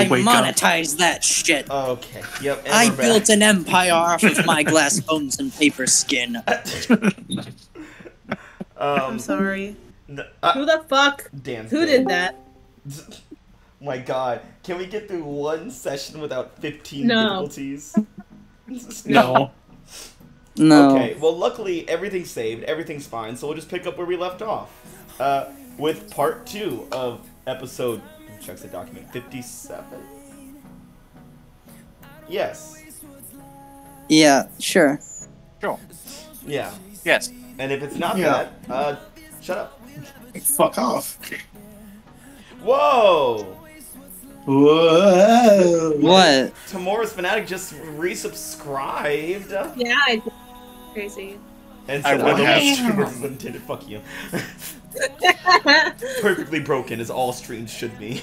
I wake up. monetized that shit. Okay. Yep. And I we're built back. an empire off of my glass bones and paper skin. I'm sorry. Who Who the fuck? Dan's Who dead. did that? My God, can we get through one session without 15 No. difficulties? No. No. Okay, well luckily everything's saved, everything's fine, so we'll just pick up where we left off. With part 2 of episode, check the document, 57? Yes. Yeah, sure. Sure. Yeah. Yes. And if it's not Yeah. that, shut up. Fuck off. Whoa! Whoa. What? Tamora's Fanatic just resubscribed. Yeah, I did. Crazy. And I said, would "I have. don't streamers is intended." Fuck you. Perfectly broken, as all streams should be.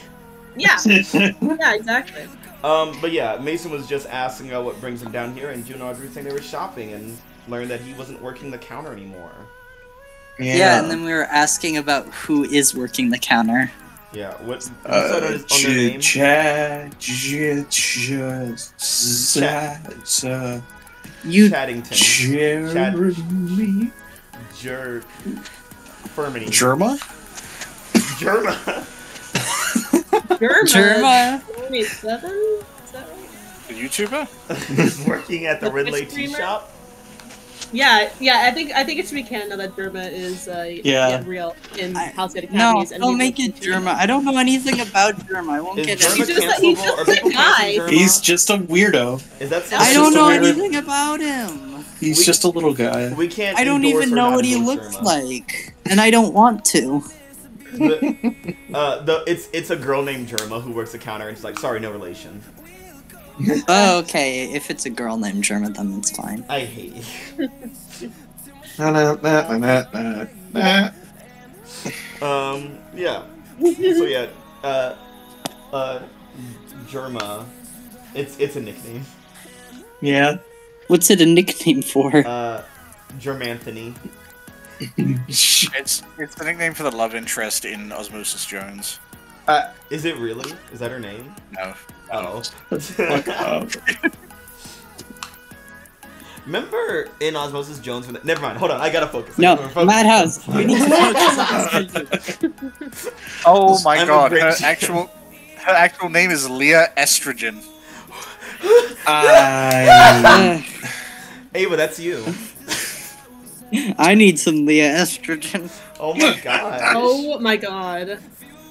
Yeah. Yeah, exactly. But yeah, Mason was just asking what brings him down here, and June and Audrey saying they were shopping and learned that he wasn't working the counter anymore. Yeah, and then we were asking about who is working the counter. Yeah, what on their name? You Chaddington. Jeremy. Jerk. Firminy. Germa? Germa. Germa. 27? Is that right? The YouTuber? He's working at the The Ridley Twitch Tea streamer? Shop. Yeah, I think it should be canon now that Derma is real in Halcyon No, Academies. don't make it Germa. I don't know anything about Germa. I won't Is get Germa it. He's just cancelable? a Are people guy. canceling Germa? He's just a weirdo. Is that I don't just a know weird- anything about him. He's just a little guy. We can't. I don't endorse even or know not what he endorse looks Germa. like, and I don't want to. It's a girl named Germa who works the counter, and she's like, "Sorry, no relation." Oh, okay. If it's a girl named Germa, then it's fine. I hate you. Yeah. So yeah, Germa. It's a nickname. Yeah. What's it a nickname for? Germanthony. It's the nickname for the love interest in Osmosis Jones. Is it really? Is that her name? No. Oh. Fuck up. Remember in Osmosis Jones when never mind, hold on, I gotta focus. No, Focus. Madhouse. You need to focus on this. Oh my I'm a god, great her chicken. actual name is Leah Estrogen. Ava, that's you. I need some Leah estrogen. Oh my god. Oh my god.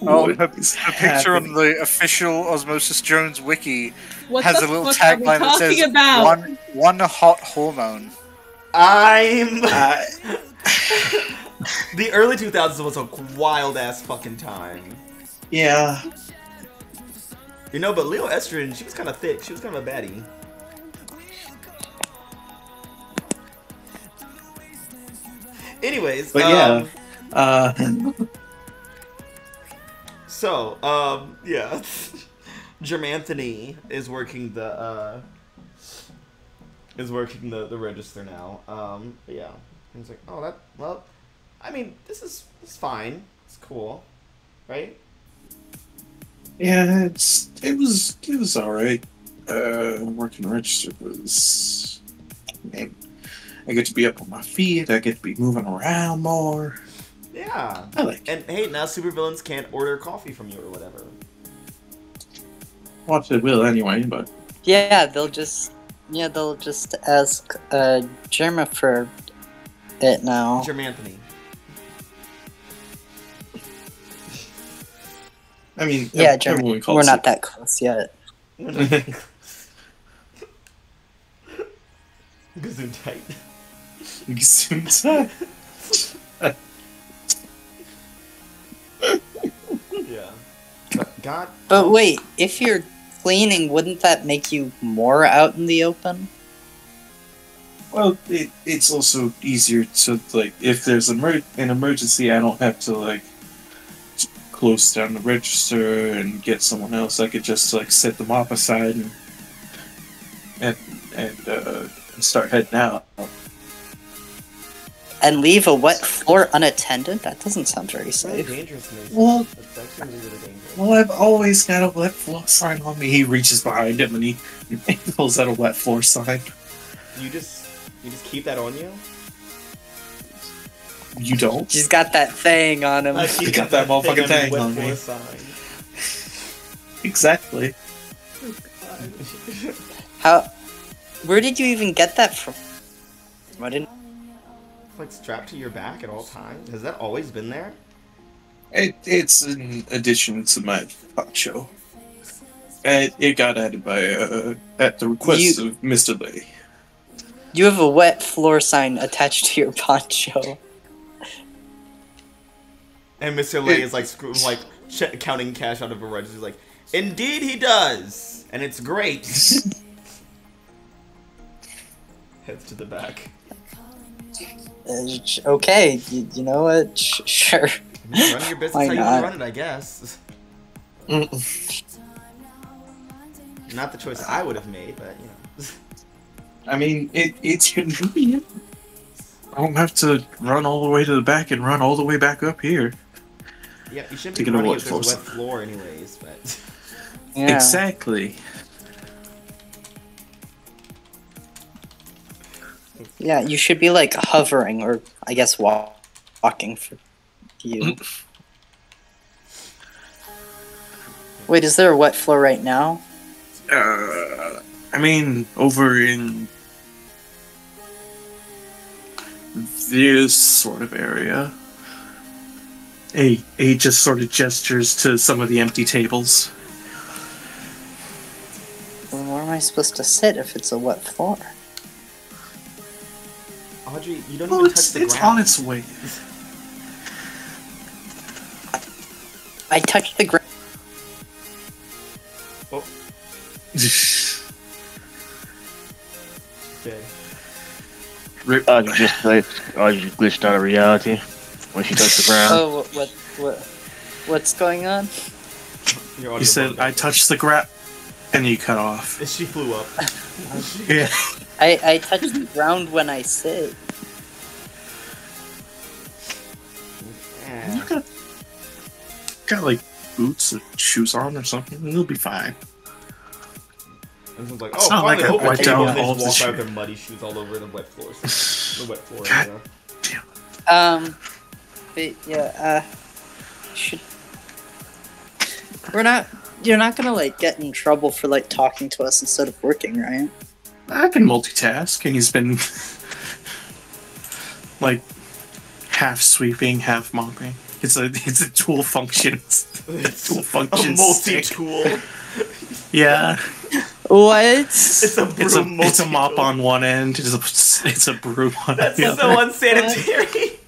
Oh, her picture on the official Osmosis Jones wiki What has the a little fuck are we tagline that talking says about? one hot hormone. I'm the early 2000s was a wild ass fucking time. Yeah. You know, but Leo Estrogen, she was kind of thick. She was kind of a baddie. Anyways, But yeah. So, yeah. Germanthony is working the register now. But yeah. He's like, oh, well, I mean, this is fine. It's cool. Right? Yeah, it was alright. Working register was. I get to be up on my feet. I get to be moving around more. Yeah. I like it. And hey, now supervillains can't order coffee from you or whatever. Well, they will anyway, but Yeah, they'll just ask Germa for it now. Germanthony. I mean, Yeah, everyone Germa. calls We're it- not that close yet. Gesundheit. Gesundheit. Yeah. God. But wait, if you're cleaning, wouldn't that make you more out in the open? Well, it's also easier to, like, if there's an emergency, I don't have to, like, close down the register and get someone else. I could just, like, set them off aside and start heading out. And leave a wet floor unattended? That doesn't sound very It's really safe. dangerous, Mason. Well, That's actually really, really dangerous. well, I've always got a wet floor sign on me. He reaches behind him and he pulls out a wet floor sign. You just keep that on you? You don't? He's got that thing on him. He got that motherfucking thing on me. Exactly. Where did you even get that from? I didn't. Like strapped to your back at all times? Has that always been there? It's an addition to my poncho. It got added by at the request of Mr. Lee. You have a wet floor sign attached to your poncho. And Mr. Lee is like counting cash out of a register. He's like, indeed he does, and it's great. Heads to the back. Okay, you know what? Sure. Run your business how you want to run it, I guess. Not the choice I would have made, but you know. I mean, it's convenient. I don't have to run all the way to the back and run all the way back up here. Yeah, you shouldn't be running if there's a wet floor anyways, but... Yeah. Exactly. Yeah, you should be like hovering, or I guess walking for you. Wait, is there a wet floor right now? I mean, over in this sort of area. A just sort of gestures to some of the empty tables. Well, where am I supposed to sit if it's a wet floor? Audrey, you don't even touch the ground. It's on its way. I touched the ground. Oh. Okay. Audrey just glitched out of reality when she touched the ground. Oh, what's going on? You said, I touched the ground, and you cut off. She flew up. Yeah. I touch the ground when I sit. You got like boots or shoes on or something, and you'll be fine. And someone's like, It's oh, not finally like I open wiped table, out and they all just the walk out shit. their muddy shoes all over the wet floor. The wet floor. God Yeah. But yeah, you're not gonna like get in trouble for like talking to us instead of working, right? I can multitask, and he's been like half sweeping, half mopping. It's a dual function. It's a dual function. A multi-tool. Yeah. What? It's a broom. It's a mop on one end. It's a broom on That's the other. so unsanitary.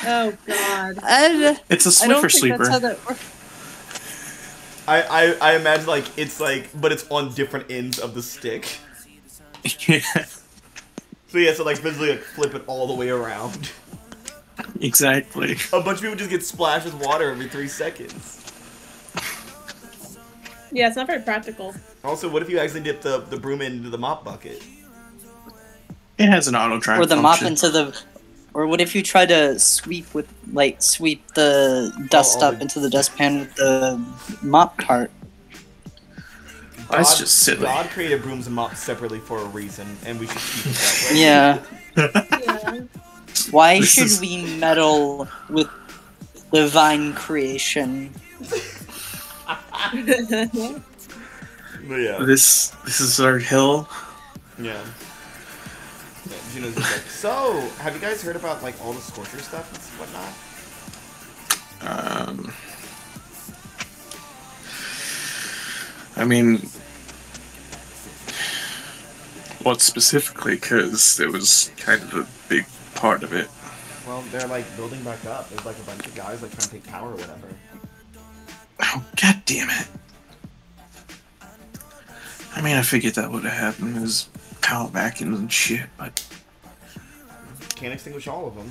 Oh god. It's a I don't Swiffer think sweeper. that's how that works. I imagine like but it's on different ends of the stick. Yeah. So yeah, so like physically like flip it all the way around. Exactly. A bunch of people just get splashed with water every 3 seconds. Yeah, it's not very practical. Also, what if you accidentally dip the broom into the mop bucket? It has an auto drive. Or the mop function. into the. Or what if you try to sweep the dust up into the dustpan with the mop cart? That's just silly. God created brooms and mops separately for a reason, and we should keep it that way. Yeah. Yeah. Why This should is- we meddle with divine creation? But yeah. This is our hill. Yeah. Gino's just like, so, have you guys heard about like all the Scorcher stuff and whatnot? I mean, what specifically? Because it was kind of a big part of it. Well, they're like building back up. There's like a bunch of guys like trying to take power or whatever. Oh, god damn it. I mean, I figured that would have happened as power vacuums and shit, but... Can't extinguish all of them.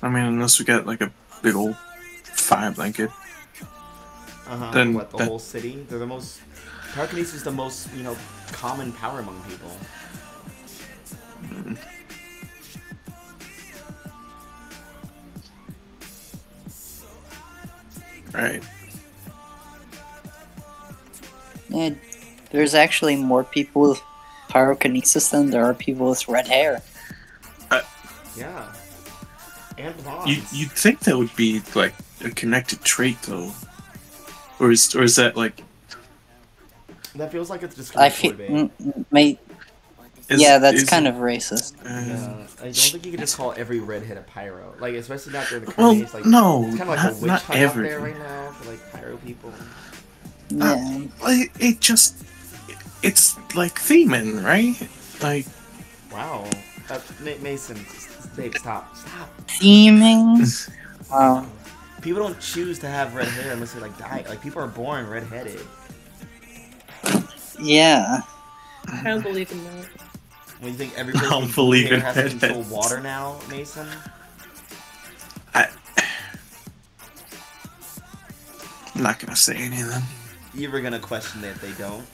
I mean, unless we got like a big old fire blanket. Uh-huh. Then What, the that- whole city? They're the most... Pyrokinesis is the most, common power among people. Right. Yeah, there's actually more people with pyrokinesis than there are people with red hair. Yeah. And blondes. You'd think that would be like a connected trait, though, or is that like? That feels like it's I discriminatory. feel, that's kind of racist. Yeah, I don't think you can just call every redhead a pyro. Like, especially not during the Well, carnage. Like, no, it's kind of like a witch not hunt out there every. right now for like pyro people. Yeah. It's like theming, right? Like, Wow. Mason, babe, stop. Theming? Wow. People don't choose to have red hair unless they like dye. Like, people are born redheaded. Yeah. I don't believe in that. When you think every person don't with blue believe hair in has to control redheads. water now, Mason? I'm not gonna say anything. You were gonna question it if they don't.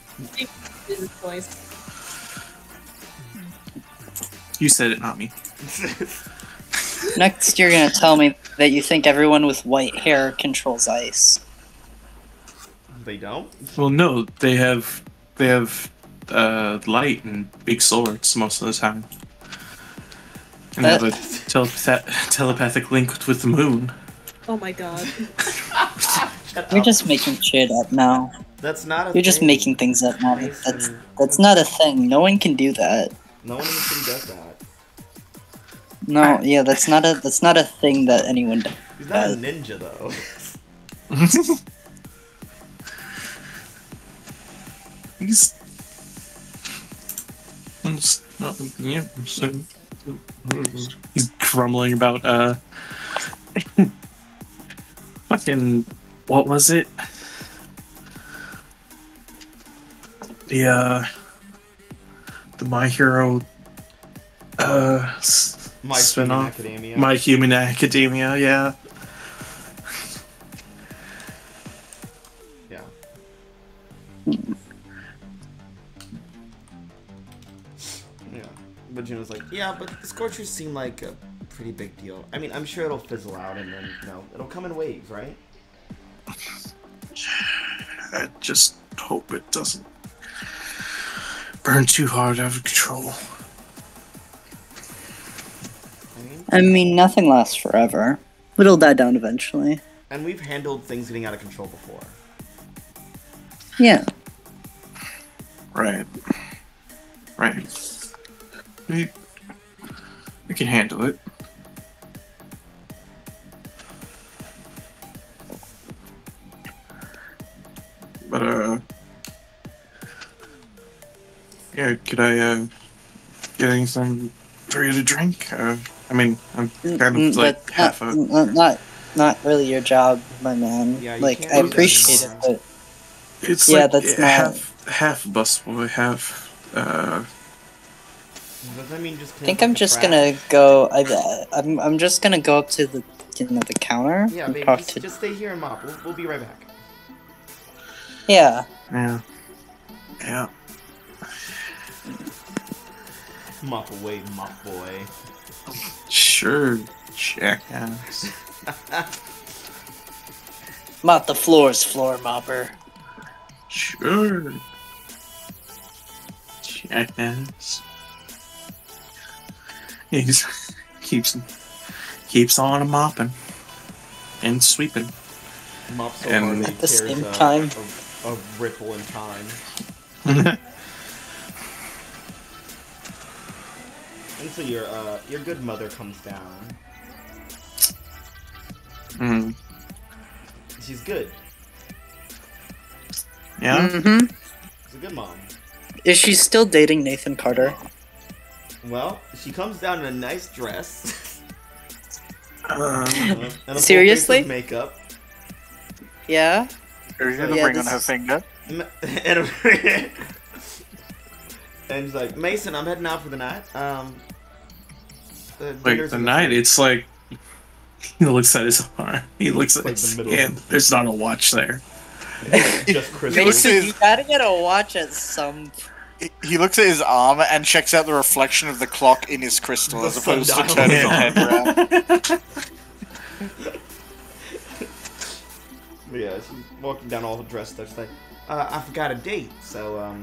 It's a choice. You said it, not me. Next, you're gonna tell me that you think everyone with white hair controls ice. They don't? Well, no, they have light and big swords most of the time, and have a telepathic link with the moon. Oh my god. You're just making shit up now. That's not a You're just thing. making things up now. Mason. That's not a thing. No one can do that. No one in the city does that. No, yeah, that's not a thing that anyone does. He's not a ninja, though. He's grumbling about fucking, what was it? The My Hero My Human spin-off. Academia. My Human Academia, yeah. Yeah. Yeah. But Juno's like, yeah, but the Scorchers seem like a pretty big deal. I mean, I'm sure it'll fizzle out and then, it'll come in waves, right? I just hope it doesn't burn too hard out of control. I mean, nothing lasts forever. It'll die down eventually. And we've handled things getting out of control before. Yeah. Right. We can handle it. But, yeah, could I, get anything for you to drink? I mean, I'm kind of like half a... Not really your job, my man. Yeah, you like, can't I do that appreciate it, anymore. but It's yeah, like that's not... half busboy, half, Does that mean just I think I'm just gonna go. I'm just gonna go up to the counter Yeah, and baby, talk just stay here and mop. We'll be right back. Yeah. Yeah. Mop away, mop boy. Sure, jackass. Mop the floors, floor mopper. Sure. Jackass. He just keeps on mopping and sweeping. Mop so And hard that at the he same tears time. a ripple in time. Until your good mother comes down. She's good. Yeah. Mm-hmm. She's a good mom. Is she still dating Nathan Carter? Well, she comes down in a nice dress. and a full face Seriously? of makeup. Yeah. Are you gonna Yeah, bring on this- her finger? And she's like, Mason, I'm heading out for the night. Like dinner's the in night, it's like he looks at his arm. He looks at Like his the middle. hand. There's not a watch there. just crystals. Mason, you gotta get a watch at some. He looks at his arm and checks out the reflection of the clock in his crystal The as opposed to sundial. turning his head around. But walking down all dressed up. She's like, I forgot a date, so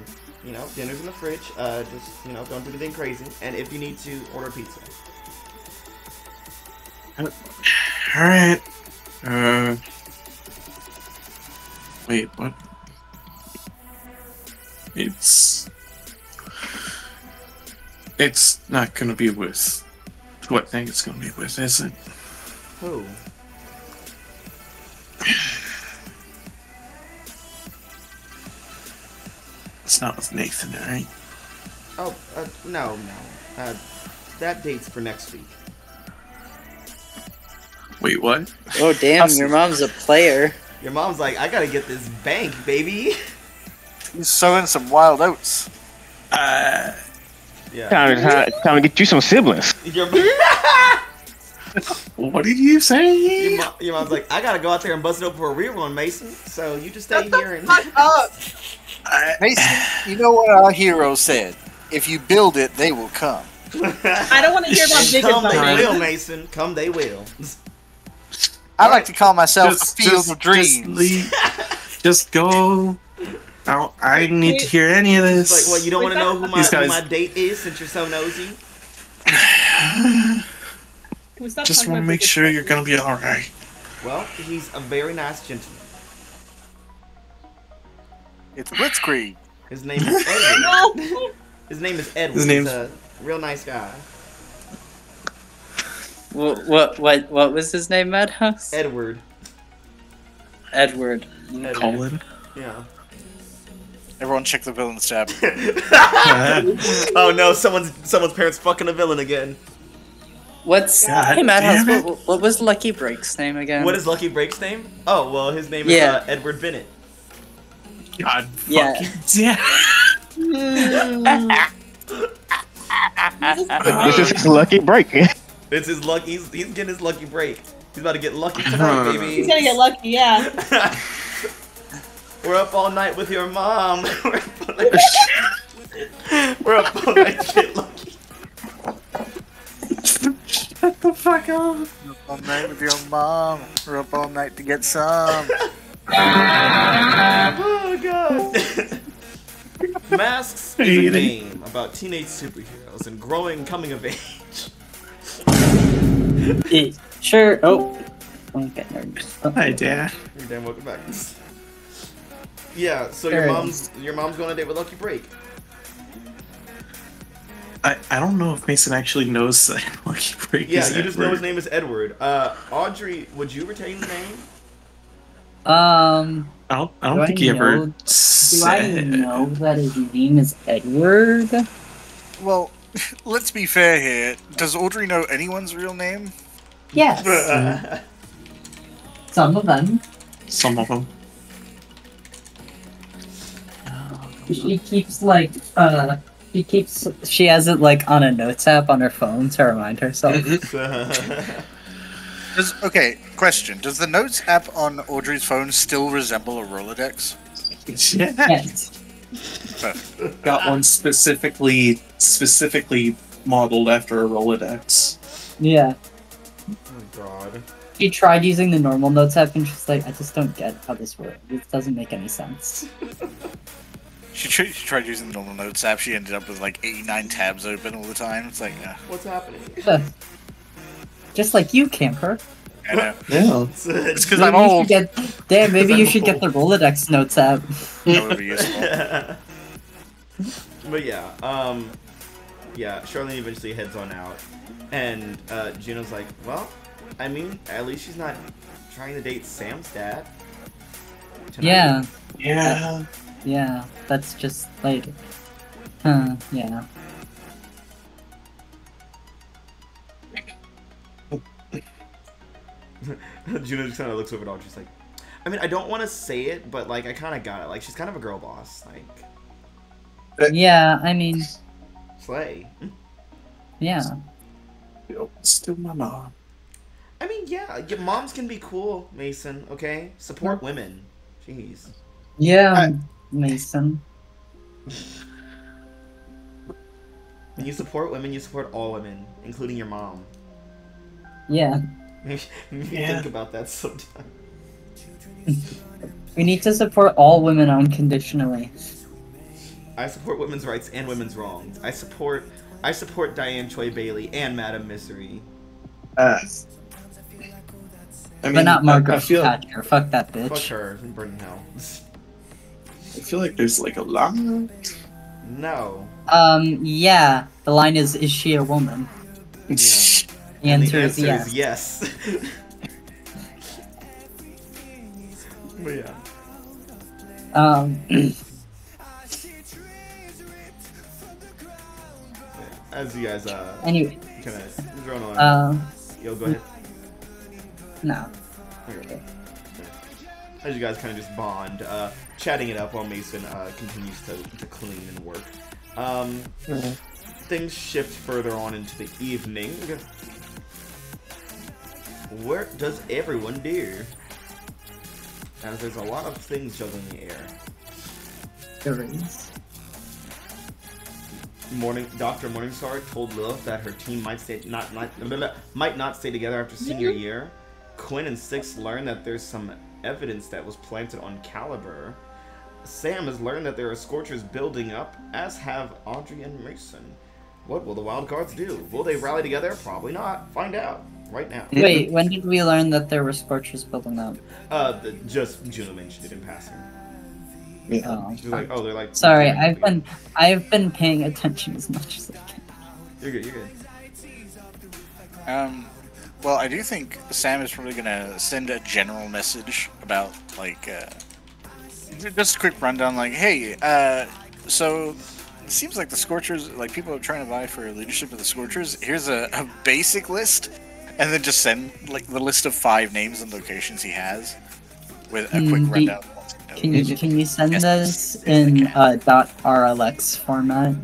you know, dinner's in the fridge. Just you know, don't do anything crazy. And if you need to, order pizza. All right. Wait, what? It's not gonna be with who I think it's gonna be with, is it? Who? It's not with Nathan, right? Oh, no. That date's for next week. Wait, what? Oh damn, your mom's a player. Your mom's like, I gotta get this bank, baby. He's sowing some wild oats. Yeah. Time to get you some siblings. What did you say? Your mom's like, I gotta go out there and bust it open for a real one, Mason. So you just stay here and. Mason, you know what our hero said? If you build it, they will come. I don't want to hear about big Come they advice. will, Mason. Come they will. I like to call myself the Field of Dreams. Just go. I don't need to hear any of this. It's like, what, you don't want to know who my date is since you're so nosy? Just want to make sure you're gonna be alright. Well, he's a very nice gentleman. It's Blitzkrieg. His name is Edward. His name is Edward. He's a real nice guy. What was his name, Madhouse? Edward. Edward. Colin. Yeah. Everyone check the villains tab. Oh no, someone's parents fucking a villain again. Hey Madhouse, what was Lucky Break's name again? What is Lucky Break's name? Oh, well, his name is Edward Bennett. God fucking damn. This is his lucky break. It's his lucky. He's getting his lucky break. He's about to get lucky tonight, baby. He's gonna get lucky, yeah. We're up all night with your mom. We're up all night to get lucky. Shut the fuck up. We're up all night with your mom. We're up all night to get some. Oh god. Masks is a game about teenage superheroes and growing coming of age. Sure. Oh. Okay, nerds. Hi, Dad. Hey, Dan, welcome back. Yeah, so your mom's going on a date with Lucky Break. I don't know if Mason actually knows that Lucky Break is Yeah, you just know his name is Edward. Audrey, would you retain the name? I don't think he ever said. Do I know that his name is Edward? Well, let's be fair here. Does Audrey know anyone's real name? Yes. Some of them. Some of them. She keeps she has it like on a notes app on her phone to remind herself. Okay, question. Does the notes app on Audrey's phone still resemble a Rolodex? Yes. Perfect. Got one specifically modeled after a Rolodex. Yeah. Oh god. She tried using the normal notes app and she's like, I just don't get how this works. This doesn't make any sense. She tried using the normal notes app. She ended up with like 89 tabs open all the time. It's like, What's happening? Just like you, camper. I know. Yeah. It's because I'm old. Maybe you should get the Rolodex notes app. That would be useful. But yeah, Charlene eventually heads on out, and Juno's like, well, I mean, at least she's not trying to date Sam's dad. Yeah. Yeah. Yeah, that's just like, yeah. Juno just kind of looks over at Audrey. She's like, I mean, I don't want to say it, but like, I kind of got it. Like, she's kind of a girl boss. Like, Yeah, I mean, slay. yeah. Still my mom. I mean, yeah, moms can be cool, Mason. Okay, support women. Jeez. Yeah, Mason. When you support women, you support all women, including your mom. Yeah. Maybe think about that sometime. We need to support all women unconditionally. I support women's rights and women's wrongs. I support Diane Choi Bailey and Madam Misery. I mean, But not Margaret I feel Thatcher. Fuck that bitch. Fuck her and burn in hell. I feel like there's like a lot. No. Yeah. The line is she a woman? Yeah. The And answer is yes. yes. But yeah. As you guys Anyway. kind of drone on. Yo, go ahead. No. Okay. As you guys kind of just bond, chatting it up while Mason continues to clean and work. Things shift further on into the evening. What does everyone do? As there's a lot of things juggling in the air. There is. Dr. Morningstar told Lilith that her team might not stay together after senior year. Quinn and Six learn that there's some evidence that was planted on Caliber. Sam has learned that there are Scorchers building up, as have Audrey and Mason. What will the Wildcards do? Will they rally together? Probably not. Find out right now. Wait, when did we learn that there were Scorchers building up? Just Juno mentioned it in passing. Oh. She's like, oh, they're like. Sorry, I've been paying attention as much as I can. You're good. You're good. Well, I do think Sam is probably gonna send a general message about, like, just a quick rundown, like, hey, so it seems like the Scorchers, like, people are trying to vie for leadership of the Scorchers. Here's a basic list, and then just send, like, the list of 5 names and locations he has with a quick rundown. Can you send this in .rlx format?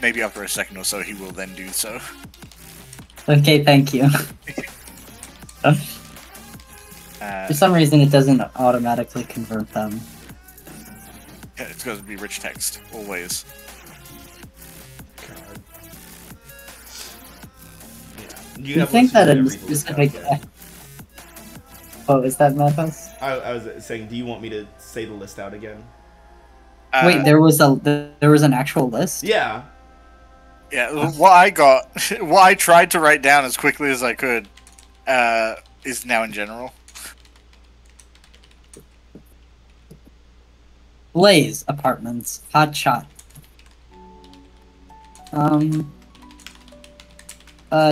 Maybe after a second or so, he will then do so. Okay, thank you. For some reason, it doesn't automatically convert them. Yeah, it's going to be rich text, always. God. Yeah. You think that a specific... Oh, is that Menace? I was saying, do you want me to say the list out again? Wait, there was an actual list? Yeah. Yeah, what I tried to write down as quickly as I could, is now in general. Blaze Apartments, Hot Shot.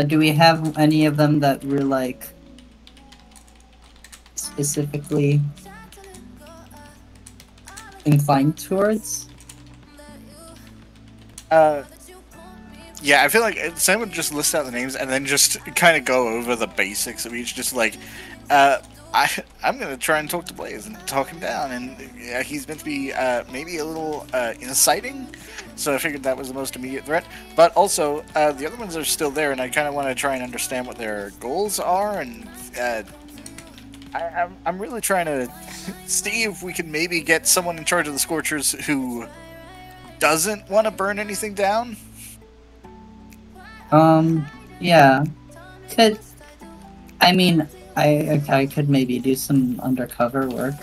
Do we have any of them that we're like specifically inclined towards? Yeah, I feel like Sam would just list out the names and then just kind of go over the basics of each, just like, I'm gonna try and talk to Blaze and talk him down, and he's meant to be maybe a little inciting, so I figured that was the most immediate threat. But also, the other ones are still there, and I kind of want to try and understand what their goals are, and I'm really trying to see if we can maybe get someone in charge of the Scorchers who doesn't want to burn anything down. Yeah. I could maybe do some undercover work.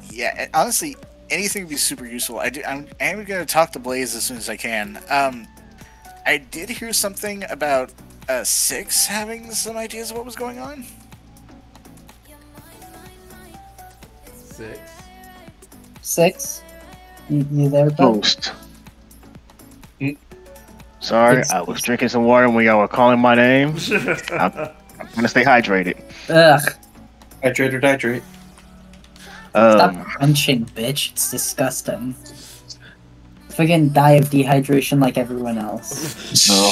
Yeah, honestly, anything would be super useful. I am going to talk to Blaze as soon as I can. I did hear something about Six having some ideas of what was going on. Six? You there, bud? Ghost. Sorry, I was drinking some water when y'all were calling my name. I'm gonna stay hydrated. Ugh. Hydrate or dihydrate. Stop crunching, bitch. It's disgusting. Fucking die of dehydration like everyone else. No.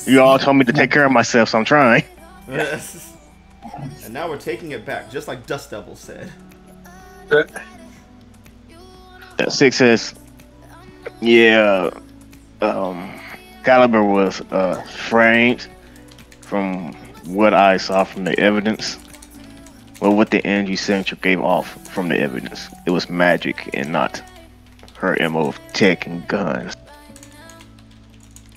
You all told me to take care of myself, so I'm trying. And now we're taking it back, just like Dust Devil said. That Six says, yeah, Caliber was framed from what I saw from the evidence. Well, what the energy signature gave off from the evidence. It was magic and not her MO of tech and guns.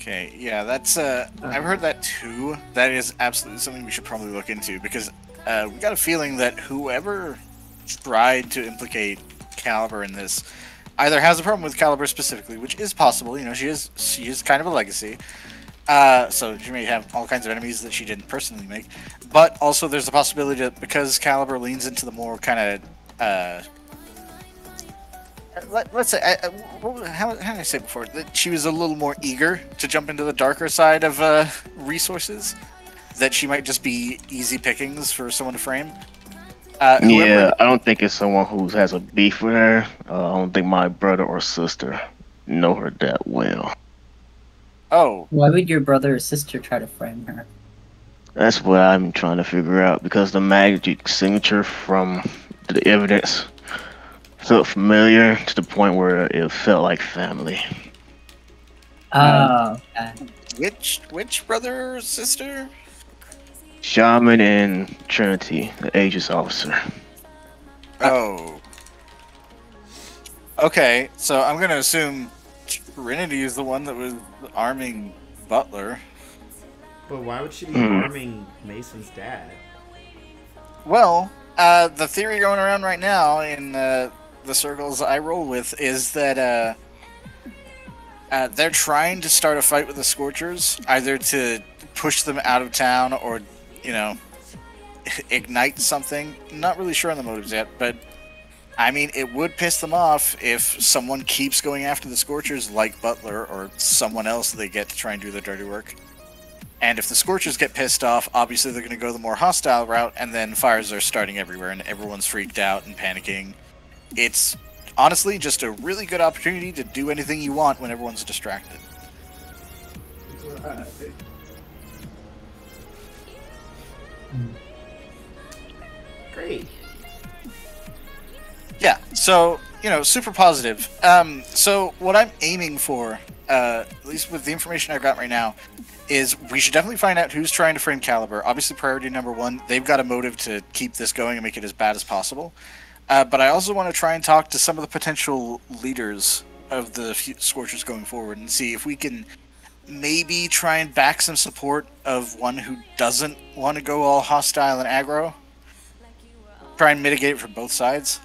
Okay, yeah, that's I've heard that too. That is absolutely something we should probably look into because we got a feeling that whoever tried to implicate Caliber in this either has a problem with Caliber specifically, which is possible. You know, she is kind of a legacy. So she may have all kinds of enemies that she didn't personally make, but also there's a possibility that because Caliber leans into the more kind of let's say, how did I say before that she was a little more eager to jump into the darker side of resources, that she might just be easy pickings for someone to frame. Yeah, I don't think it's someone who has a beef with her. I don't think my brother or sister know her that well. Oh. Why would your brother or sister try to frame her? That's what I'm trying to figure out, because the magic signature from the evidence felt familiar to the point where it felt like family. Oh, okay. Which brother or sister? Shaman and Trinity, the Aegis officer. Oh. Okay, so I'm gonna assume Trinity is the one that was arming Butler. But why would she be arming Mason's dad? Well, the theory going around right now in the circles I roll with is that they're trying to start a fight with the Scorchers, either to push them out of town or, you know, ignite something. Not really sure on the motives yet, but I mean, it would piss them off if someone keeps going after the Scorchers like Butler or someone else they get to try and do the dirty work. And if the Scorchers get pissed off, obviously they're going to go the more hostile route, and then fires are starting everywhere and everyone's freaked out and panicking. It's honestly just a really good opportunity to do anything you want when everyone's distracted. Great. Yeah, so, you know, super positive. So what I'm aiming for, at least with the information I've got right now, is we should definitely find out who's trying to frame Caliber. Obviously, priority number one, they've got a motive to keep this going and make it as bad as possible. But I also want to try and talk to some of the potential leaders of the Scorchers going forward and see if we can maybe try and back some support of one who doesn't want to go all hostile and aggro. Try and mitigate it from both sides.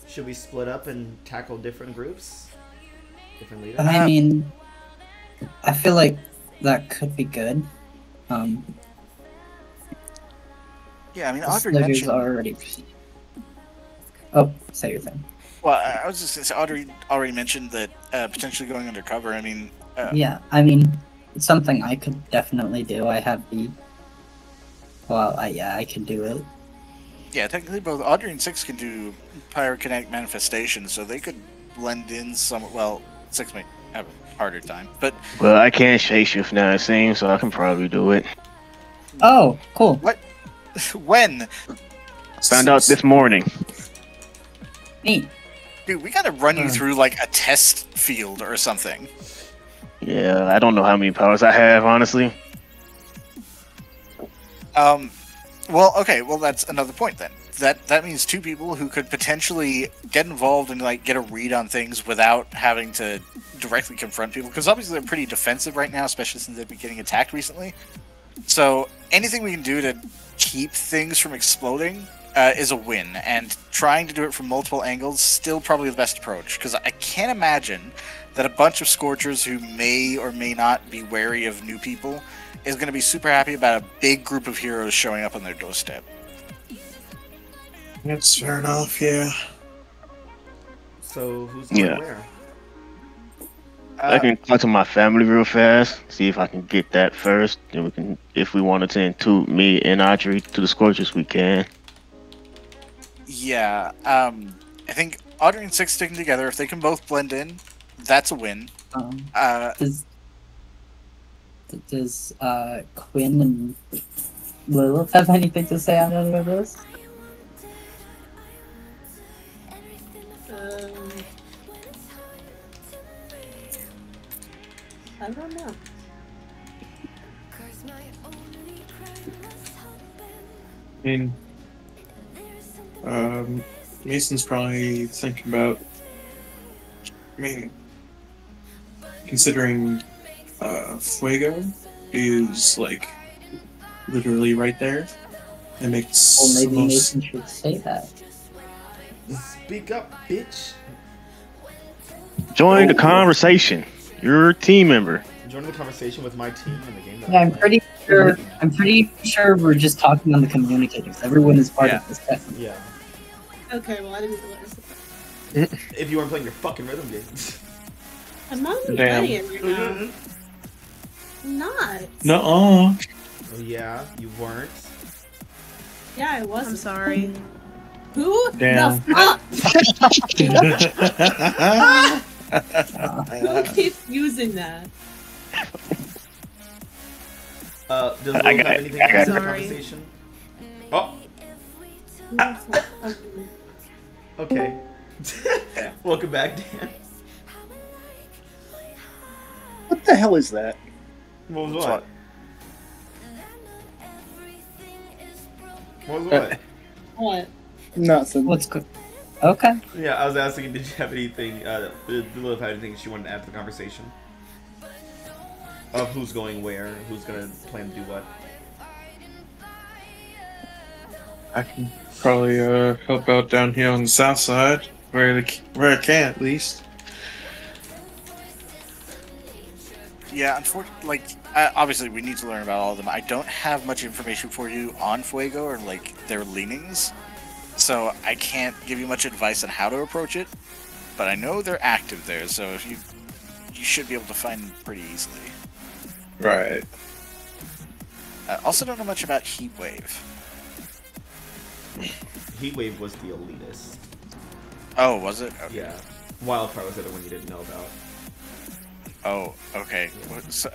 Should we split up and tackle different groups? Different leaders? I mean, I feel like that could be good. Yeah, I mean, This Audrey nigga's mentioned... already... Oh, say your thing. Well, I was just going to say, Audrey already mentioned that potentially going undercover. I mean... Yeah, I mean, it's something I could definitely do. I have the... Well, I can do it. Yeah, technically both Audrey and Six can do pyrokinetic manifestations, so they could blend in some... Well, Six might have a harder time, but... Well, I can't shapeshift now, it seems, so I can probably do it. Oh, cool. What? When? Found out this morning. Neat. Dude, we gotta run you through, like, a test field or something. Yeah, I don't know how many powers I have, honestly. Well, okay, well, that's another point, then. That means two people who could potentially get involved and, like, get a read on things without having to directly confront people, because obviously they're pretty defensive right now, especially since they've been getting attacked recently. So, anything we can do to keep things from exploding is a win, and trying to do it from multiple angles still probably the best approach, because I can't imagine that a bunch of Scorchers who may or may not be wary of new people is going to be super happy about a big group of heroes showing up on their doorstep. That's fair enough, yeah. So, who's going where? I can talk to my family real fast, see if I can get that first. Then we can, if we wanted to include me and Audrey to the Scorchers, we can. Yeah, I think Audrey and Six sticking together, if they can both blend in, that's a win. Does Quinn and Lilith have anything to say on any of this? I don't know. I mean, Mason's probably thinking about... I mean, considering Fuego is like literally right there. It makes Well, maybe the most... Nathan should say that. Speak up, bitch. Join the conversation. You're a team member. Join the conversation with my team in the game. That Yeah, I I'm play. pretty sure we're just talking on the communicators. Everyone is part of this. Definitely. Yeah. Okay, well I didn't realize that. If you weren't playing your fucking rhythm games. I'm not even Damn. playing it right now. I'm not. Nuh-uh. Oh, yeah, you weren't. Yeah, I was. I'm sorry. Who Damn. the fuck? Who keeps using that? Does Will I have got it. anything I to got say in the it. conversation? Oh, okay. Welcome back, Dan. What the hell is that? What was What's what? What was what? What? Nothing. What's good? Okay. Yeah, I was asking, did you have anything, did Lilith have anything she wanted to add to the conversation? Of who's going where, who's gonna plan to do what? I can probably help out down here on the south side, where I can at least. Yeah, unfortunately, like, obviously we need to learn about all of them. I don't have much information for you on Fuego or, like, their leanings, so I can't give you much advice on how to approach it, but I know they're active there, so if you should be able to find them pretty easily. Right. I also don't know much about Heatwave. Heatwave was the elitist. Oh, was it? Okay. Yeah. Wildcard was the other one you didn't know about. Oh, okay.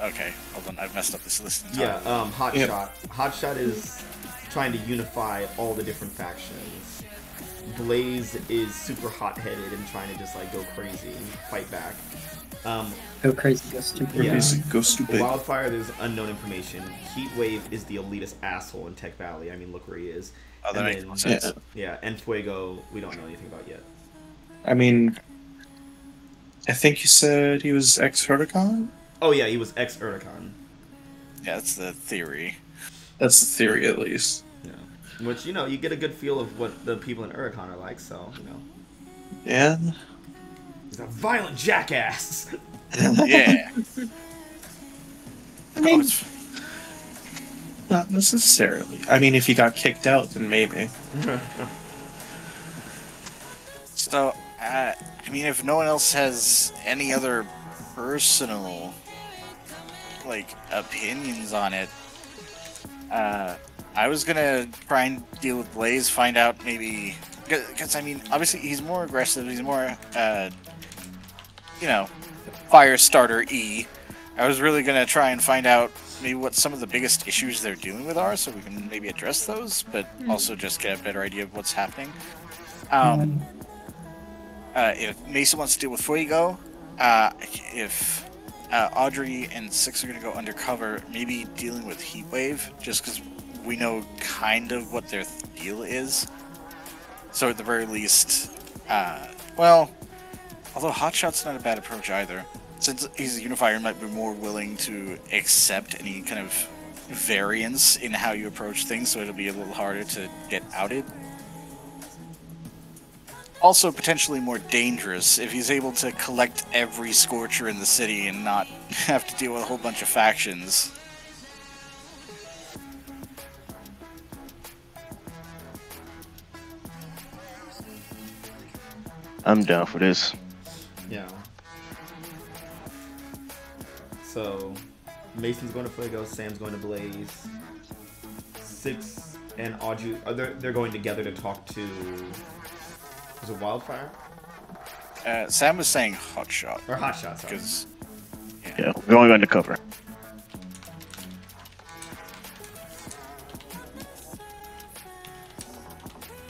Okay, hold on, I've messed up this list entirely. Yeah, Hotshot. Yep. Hotshot is trying to unify all the different factions. Blaze is super hot-headed and trying to just like go crazy and fight back. Go crazy, go stupid. Yeah. Basically, go stupid. Wildfire, there's unknown information. Heatwave is the elitist asshole in Tech Valley. I mean, look where he is. Oh, that And makes then- more sense. Yeah, and Fuego, we don't know anything about yet. I mean, I think you said he was ex-Hurricane? Oh yeah, he was ex-Urticon. Yeah, that's the theory. That's the theory, at least. Yeah. Which, you know, you get a good feel of what the people in Urticon are like, so, you know. Yeah. He's a violent jackass! Yeah. I mean, Not necessarily. I mean, if he got kicked out, then maybe. So, I mean, if no one else has any other personal, like, opinions on it, I was gonna try and deal with Blaze, find out maybe, because, I mean, obviously he's more aggressive, he's more, you know, Firestarter-y. I was really gonna try and find out maybe what some of the biggest issues they're dealing with are, so we can maybe address those, but also just get a better idea of what's happening. If Mason wants to deal with Fuego, if Audrey and Six are going to go undercover, maybe dealing with Heatwave, just because we know kind of what their deal is. So at the very least, well, although Hotshot's not a bad approach either. Since he's a unifier, he might be more willing to accept any kind of variance in how you approach things, so it'll be a little harder to get outed. Also potentially more dangerous if he's able to collect every Scorcher in the city and not have to deal with a whole bunch of factions. I'm down for this. Yeah. So, Mason's going to Fuego, Sam's going to Blaze. Six and Audrey, they're going together to talk to... Is it Wildfire? Sam was saying Hotshot. Or Hotshot, sorry. Because, Yeah, we're going undercover.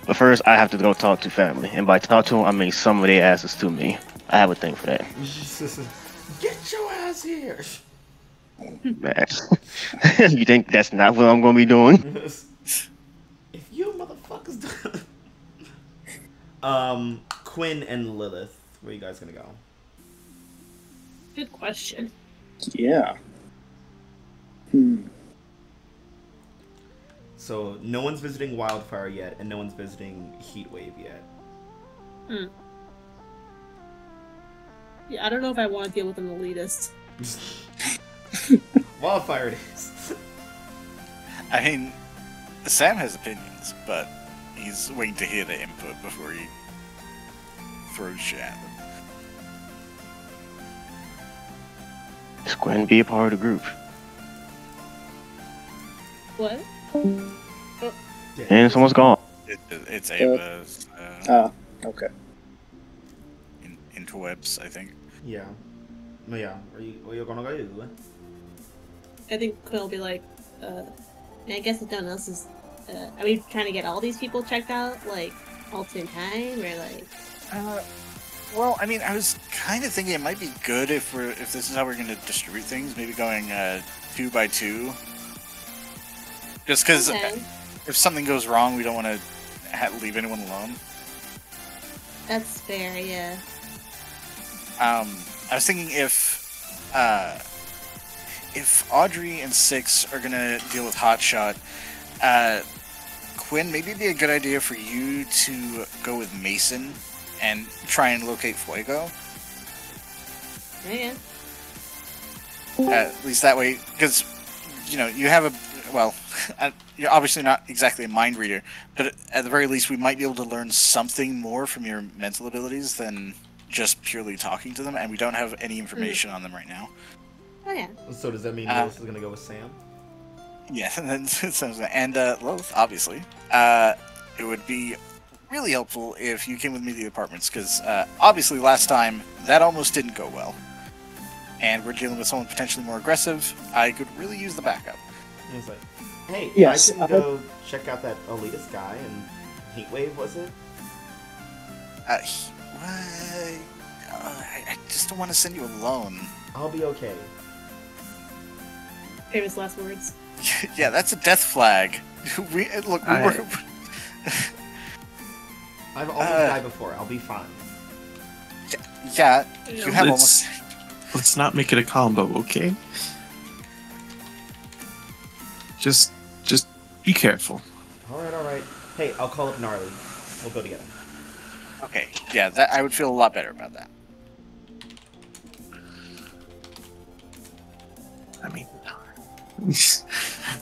But first, I have to go talk to family. And by talk to them, I mean some of their asses to me. I have a thing for that. Get your ass here! Man. You think that's not what I'm going to be doing? If you motherfuckers Quinn and Lilith, where you guys gonna go? Good question. Yeah. So no one's visiting Wildfire yet, and no one's visiting Heatwave yet. Yeah, I don't know if I want to deal with an elitist. Wildfire it is. I mean, Sam has opinions, but he's waiting to hear the input before he throws shit at them. Just go ahead and be a part of the group. What? And someone's gone. It's Ava's Okay. interwebs, I think. Yeah. Yeah. Are you gonna go? I think Quinn will be like, I guess if no one else is, are we trying to get all these people checked out, like, all at the same time, or like? Well, I mean, I was kind of thinking it might be good if this is how we're going to distribute things, maybe going 2 by 2. Just because if something goes wrong, we don't want to leave anyone alone. That's fair, yeah. I was thinking if Audrey and Six are gonna deal with Hotshot, Quinn, maybe it'd be a good idea for you to go with Mason and try and locate Fuego. Yeah. At least that way, because you have you're obviously not exactly a mind reader, but at the very least, we might be able to learn something more from your mental abilities than just purely talking to them, and we don't have any information on them right now. Oh yeah. So does that mean Lois is gonna go with Sam? Yeah, and then Loth, obviously. It would be really helpful if you came with me to the apartments, because obviously last time that almost didn't go well, and we're dealing with someone potentially more aggressive. I could really use the backup. And it's like, hey, Yes, I can go check out that elitist guy and Heatwave, was it? I just don't want to send you alone. I'll be okay. Famous last words. Yeah, that's a death flag. I've almost died before. I'll be fine. Yeah, you have almost. Let's not make it a combo, okay? Just be careful. All right. Hey, I'll call up Gnarly. We'll go together. Okay, yeah, that I would feel a lot better about that. I mean,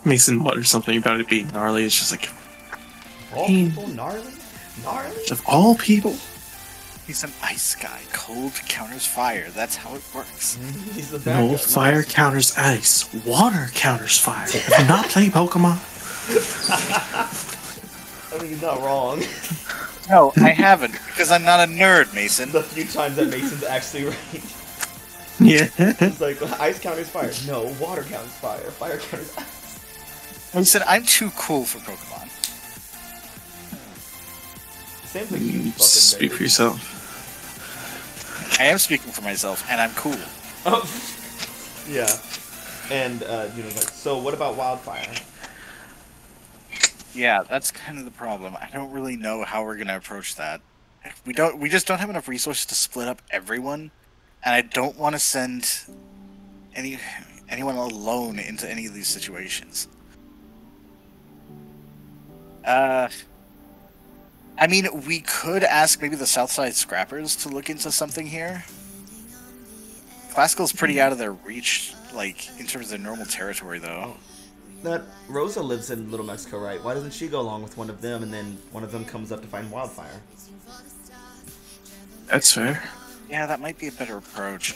Mason mutters something about it being gnarly. It's just like, All people, gnarly? Of all people? He's an ice guy. Cold counters fire. That's how it works. He's the bad No, guy. fire counters ice. Water counters fire. Have you not played Pokemon? I mean, he's not wrong. No, I haven't, because I'm not a nerd, Mason. The few times that Mason's actually right. Yeah. It's like, ice counters fire. No, water counters fire. Fire counters ice. Mason, I'm too cool for Pokemon. Sam's a huge fucking Speak nerd. for yourself. I am speaking for myself, and I'm cool. Oh. Yeah. And, like, so what about Wildfire? Yeah, that's kind of the problem. I don't really know how we're gonna approach that. We just don't have enough resources to split up everyone, and I don't want to send anyone alone into any of these situations. I mean, we could ask maybe the Southside Scrappers to look into something here. Classical's pretty out of their reach, like, in terms of their normal territory, though. That Rosa lives in Little Mexico, right? Why doesn't she go along with one of them, and then one of them comes up to find Wildfire? That's fair. Yeah, that might be a better approach.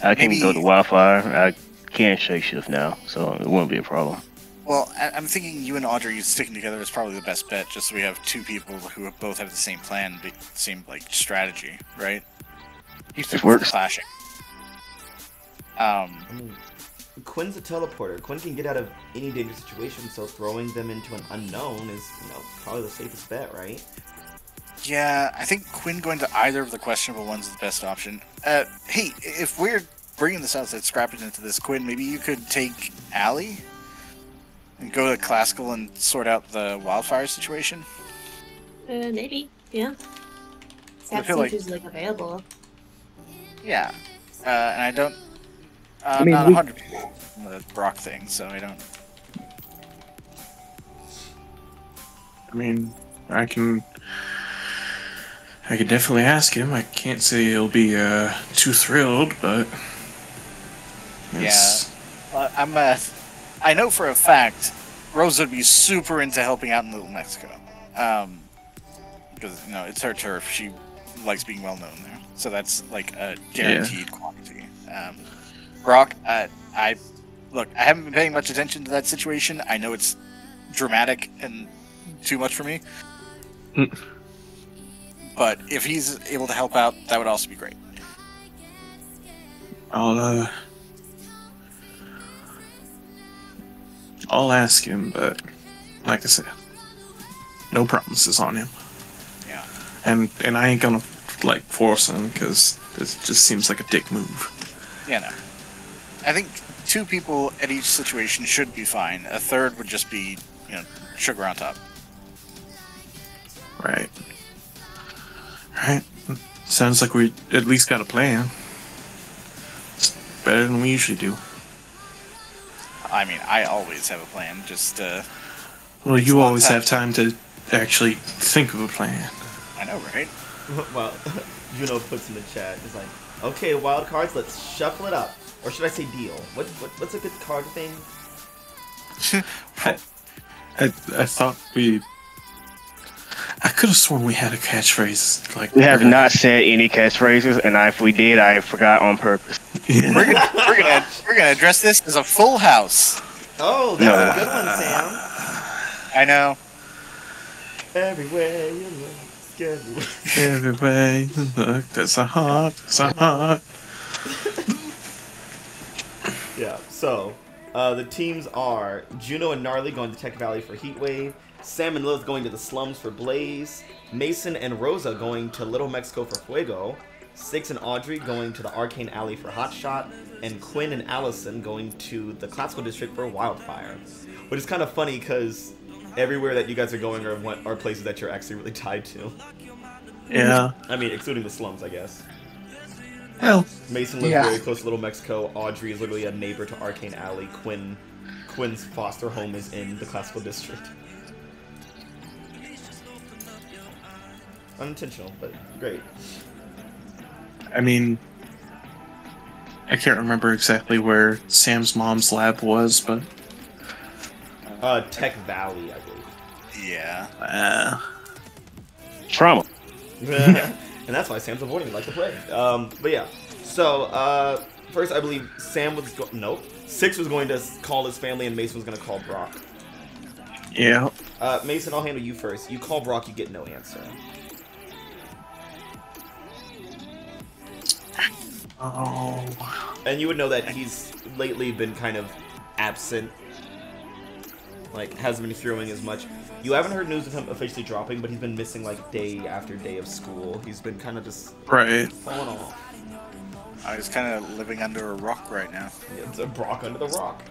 I can go to Wildfire. I can shake shift now, so it won't be a problem. Well, I'm thinking you and Audrey sticking together is probably the best bet, just so we have two people who both have the same plan, same, like, strategy, right? It works. Clashing. I mean, Quinn's a teleporter. Quinn can get out of any dangerous situation, so throwing them into an unknown is, probably the safest bet, right? Yeah, I think Quinn going to either of the questionable ones is the best option. Hey, if we're bringing the Southside Scrappers into this, Quinn, maybe you could take Allie and go to Classical and sort out the Wildfire situation? Maybe, yeah. I feel like- She's, like, available. Yeah. and I don't. I mean, not we- 100 on the Brock thing, so I don't. I mean, I can definitely ask him. I can't say he'll be too thrilled, but it's- I know for a fact Rose would be super into helping out in Little Mexico, because it's her turf. She likes being well known there, so that's like a guaranteed quantity. Brock, I haven't been paying much attention to that situation. I know it's dramatic and too much for me, but if he's able to help out, that would also be great. I'll ask him, but like I said, no promises on him. Yeah. And I ain't gonna like force him because it just seems like a dick move. Yeah, no. I think 2 people at each situation should be fine. A third would just be, sugar on top. Right. Right. Sounds like we at least got a plan. It's better than we usually do. I mean, I always have a plan, just, Well, you a lot always of have time to actually think of a plan. I know, right? Well, Juno puts in the chat. It's like, okay, Wildcards, let's shuffle it up. Or should I say deal? What's a good card thing? I thought I could have sworn we had a catchphrase. Like We have not said any catchphrases, and if we did, I forgot on purpose. We're gonna address this as a full house. Oh, that's a good one, Sam. I know. Everywhere you look, everywhere. Everywhere you look, there's a heart, there's a heart. Yeah, so the teams are Juno and Gnarly going to Tech Valley for Heatwave, Sam and Lilith going to the slums for Blaze, Mason and Rosa going to Little Mexico for Fuego, Six and Audrey going to the Arcane Alley for Hotshot, and Quinn and Allison going to the Classical District for Wildfire. Which is kind of funny because everywhere that you guys are going are places that you're actually really tied to. Yeah. I mean, excluding the slums, I guess. Well, Mason lives Yeah. very close to Little Mexico. Audrey is literally a neighbor to Arcane Alley. Quinn's foster home is in the Classical District. Unintentional, but great. I mean, I can't remember exactly where Sam's mom's lab was, but Tech Valley, I believe. Yeah. Trauma. And that's why Sam's avoiding it like the plague. But yeah. So, first I believe Sam was nope. Six was going to call his family and Mason was going to call Brock. yeah. Mason, I'll handle you first. You call Brock, you get no answer. Oh. And you would know that he's lately been kind of absent. Like, hasn't been throwing as much. You haven't heard news of him officially dropping, but he's been missing, like, day after day of school. He's been kind of just Right. falling off. I was kind of living under a rock right now. It's a Brock under the rock.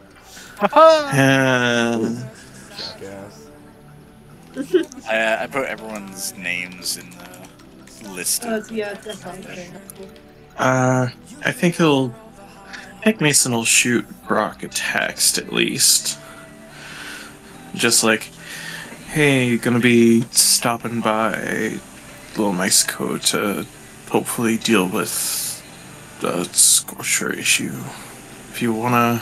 Jackass. I put everyone's names in the list. Yeah, that's fine. I think Mason will shoot Brock a text at least. Just like, hey, gonna be stopping by Little Mexico to hopefully deal with the Scorcher issue. If you wanna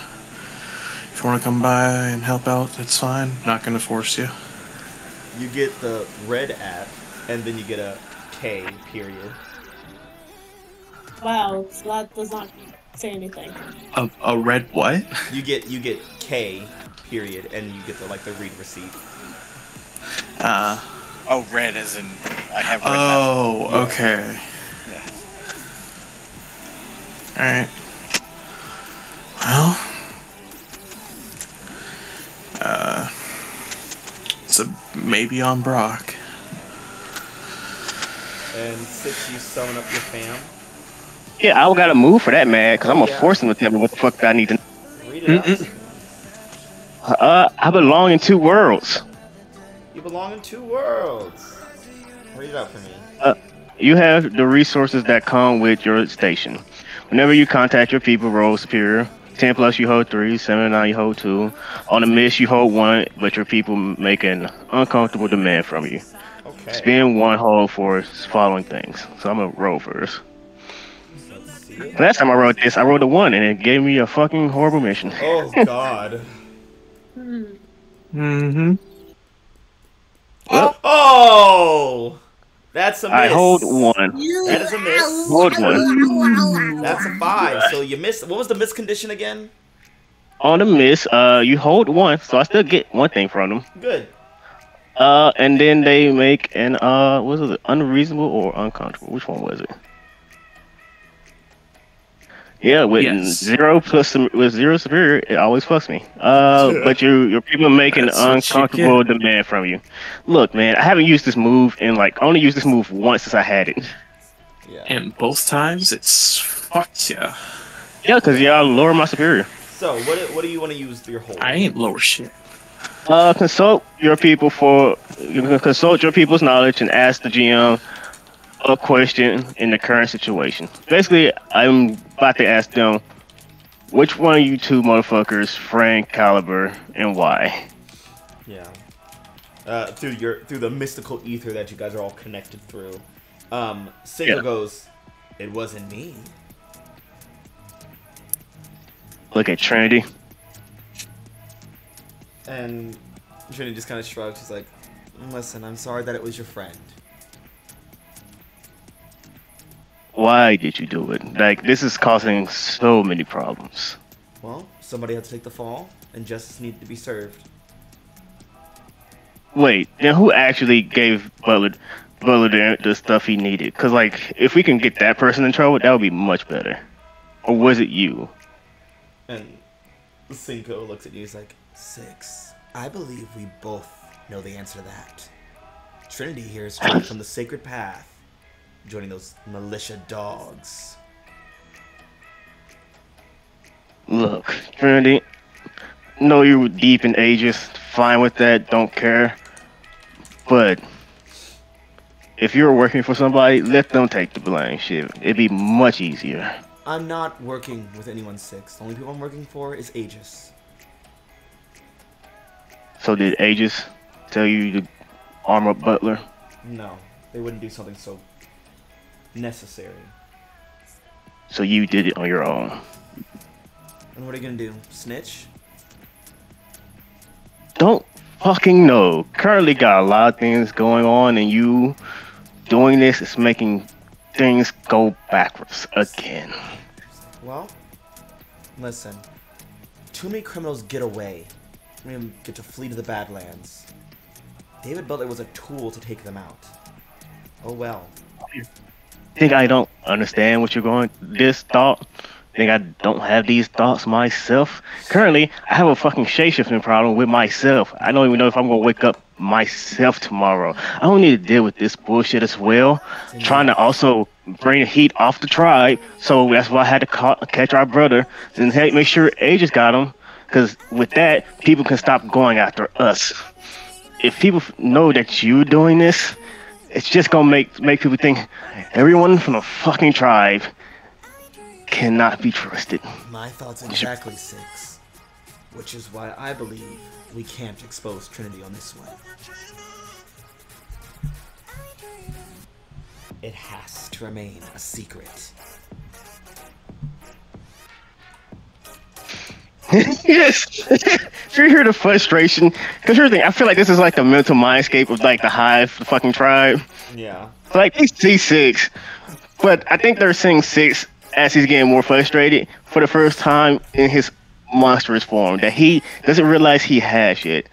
come by and help out, that's fine. Not gonna force you. You get the red at, and then you get a K, period. Wow, so that does not say anything. A red what? You get K, period, and you get the read receipt. Oh, red as in I have red. Oh, Yeah. okay. Yeah. Alright. Well. It's a maybe on Brock. And Six, you summon up your fam. Yeah, I gotta move for that, man, because I'm gonna Yeah. force him to tell me what the fuck I need to. Read it out. I belong in 2 worlds. You belong in 2 worlds. Read it out for me. You have the resources that come with your station. Whenever you contact your people, roll superior. 10 plus you hold 3, 7 and 9 you hold 2. On the miss you hold 1, but your people make an uncomfortable demand from you. Okay. Spend 1 hold for following things. So I'm gonna roll first. Let's see. Last time I wrote this, I wrote a 1 and it gave me a fucking horrible mission. Oh God. Hmm. Mm-hmm. Oh! That's a miss. I hold 1. That is a miss. Hold 1. That's a 5. So you missed. What was the miss condition again? On the miss, you hold 1, so I still get 1 thing from them. Good. And then they make an was it unreasonable or uncomfortable? Which one was it? Yeah, with Yes. 0 plus with 0 superior, it always fucks me. But your people make an That's what you uncomfortable demand from you. Look, man, I haven't used this move in I only used this move once since I had it. Yeah. And both times it's fuck yeah. Yeah, because y'all lower my superior. So what do you want to use your hold? I ain't lower shit. Consult your people you can consult your people's knowledge and ask the GM a question in the current situation. Basically, I'm about to ask them which one of you two motherfuckers Frank Caliber and why. Yeah. Through the mystical ether that you guys are all connected through. Single goes, it wasn't me. Look at Trinity. And Trinity just kind of shrugs. She's like, listen, I'm sorry that it was your friend. Why did you do it? Like, this is causing so many problems. Well, somebody had to take the fall, and justice needed to be served. Wait, then who actually gave Butler the stuff he needed? Because, like, if we can get that person in trouble, that would be much better. Or was it you? And Cinco looks at you. He's like, 6. I believe we both know the answer to that. Trinity here is straight from the sacred path, joining those militia dogs. Look, Trinity, know you were deep in ages, fine with that, don't care. But if you're working for somebody, let them take the blame. Shit, it'd be much easier. I'm not working with anyone 6. The only people I'm working for is Aegis. So did Aegis tell you to arm up Butler? No, they wouldn't do something so necessary. So you did it on your own. And what are you gonna do? Snitch? Don't fucking know. Currently got a lot of things going on, and you doing this is making things go backwards again. Well, listen. Too many criminals get away. I mean, get to flee to the Badlands. David Butler was a tool to take them out. Oh well. Think I don't understand what you're going this thought? Think I don't have these thoughts myself? Currently, I have a fucking shape-shifting problem with myself. I don't even know if I'm gonna wake up myself tomorrow. I don't need to deal with this bullshit as well. Trying to also bring the heat off the tribe, so that's why I had to catch our brother and make sure Aegis got him. Because with that, people can stop going after us. If people know that you're doing this, it's just gonna make people think everyone from the fucking tribe cannot be trusted. My thoughts exactly, 6. Which is why I believe we can't expose Trinity on this one. It has to remain a secret. Yes. You hear the frustration? Because here's the thing, I feel like this is like the mental mindscape of like the hive, the fucking tribe. Yeah. Like they see 6, but I think they're seeing 6 as he's getting more frustrated for the first time in his monstrous form that he doesn't realize he has yet,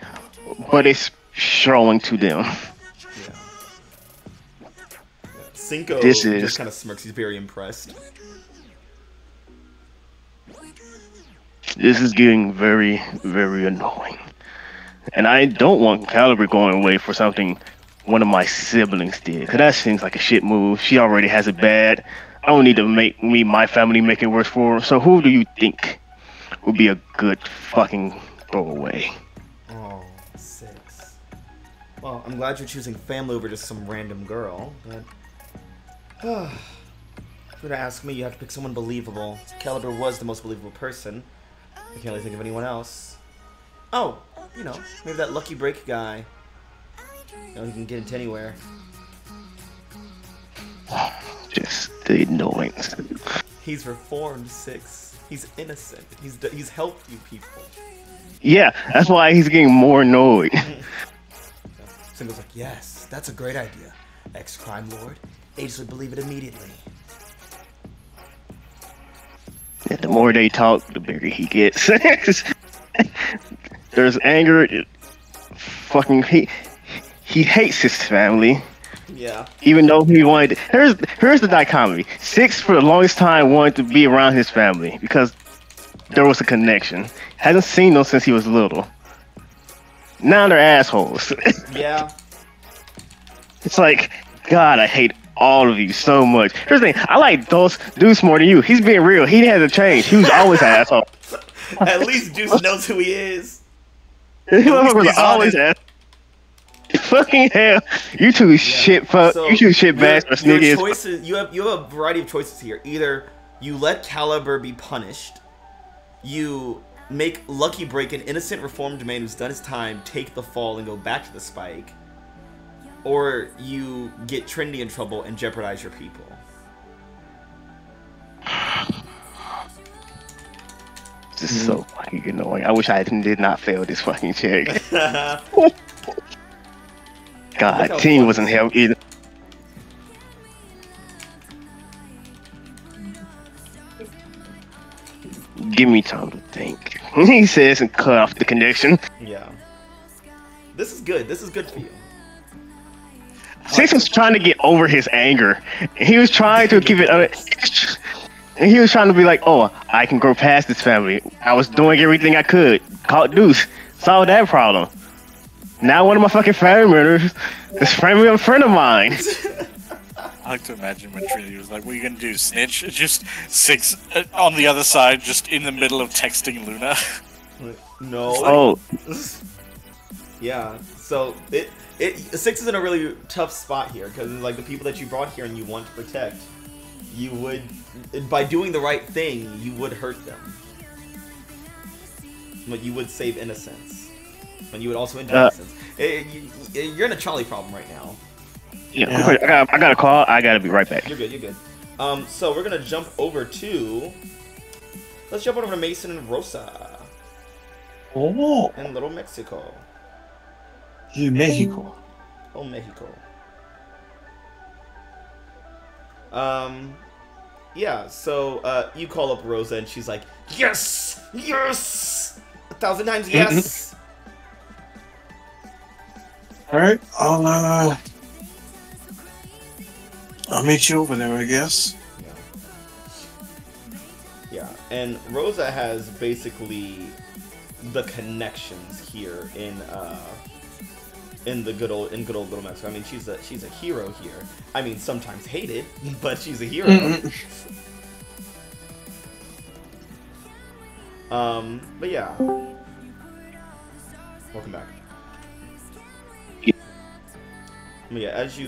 but it's showing to them. Yeah. Cinco This is- just kind of smirks. He's very impressed. This is getting very, very annoying. And I don't want Caliber going away for something one of my siblings did. Cause that seems like a shit move. She already has it bad. I don't need to make my family make it worse for her. So who do you think would be a good fucking throwaway? Oh, 6. Well, I'm glad you're choosing family over just some random girl, but If you're gonna ask me, you have to pick someone believable. Caliber was the most believable person. I can't really think of anyone else. Oh, you know, maybe that lucky break guy. You know, he can get into anywhere. Just the annoyance. He's reformed, 6. He's innocent. He's helped you people. Yeah, that's why he's getting more annoyed. Single's like, yes, that's a great idea. Ex-crime lord. Aegis would believe it immediately. Yeah, the more they talk, the bigger he gets. There's anger. Fucking he hates his family. Yeah. Even though he wanted. Here's the dichotomy. 6 for the longest time wanted to be around his family because there was a connection. Hasn't seen them since he was little. Now they're assholes. Yeah. It's like, God, I hate all of you so much. Here's the thing, I like Deuce more than you. He's being real. He hasn't changed. He was always an asshole. At least Deuce knows who he is. He was always an fucking hell. You two shit fuck. So you two shit bastards. Your choices. You have a variety of choices here. Either you let Caliber be punished, you make Lucky Break, an innocent reformed man who's done his time, take the fall and go back to the spike, or you get Trinity in trouble and jeopardize your people. This is so fucking annoying. I wish I did not fail this fucking check. God, team wasn't help either. Give me time to think. He says and cut off the connection. Yeah. This is good. This is good for you. 6 was trying to get over his anger. He was trying to keep it. And he was trying to be like, oh, I can grow past this family. I was doing everything I could. Caught Deuce. Solved that problem. Now one of my fucking family members is a friend of mine. I like to imagine when Trinity was like, what are you gonna do, snitch? Just 6 on the other side, just in the middle of texting Luna. No. Oh. Yeah. So 6 is in a really tough spot here because like the people that you brought here and you want to protect, you would, by doing the right thing, you would hurt them. But you would save innocence. And you would also injure innocence. You're in a trolley problem right now. Yeah, I got a call. I gotta be right back. You're good. You're good. So we're gonna jump over to. Let's jump over to Mason and Rosa. Oh, In Little Mexico. Mexico. Oh, Mexico. Yeah, so, you call up Rosa and she's like, yes! Yes! 1,000 times yes! Alright, I'll meet you over there, I guess. Yeah, and Rosa has basically the connections here in good old Little Mexico. I mean, she's a hero here. I mean, sometimes hated, but she's a hero. But yeah. Welcome back. But yeah, as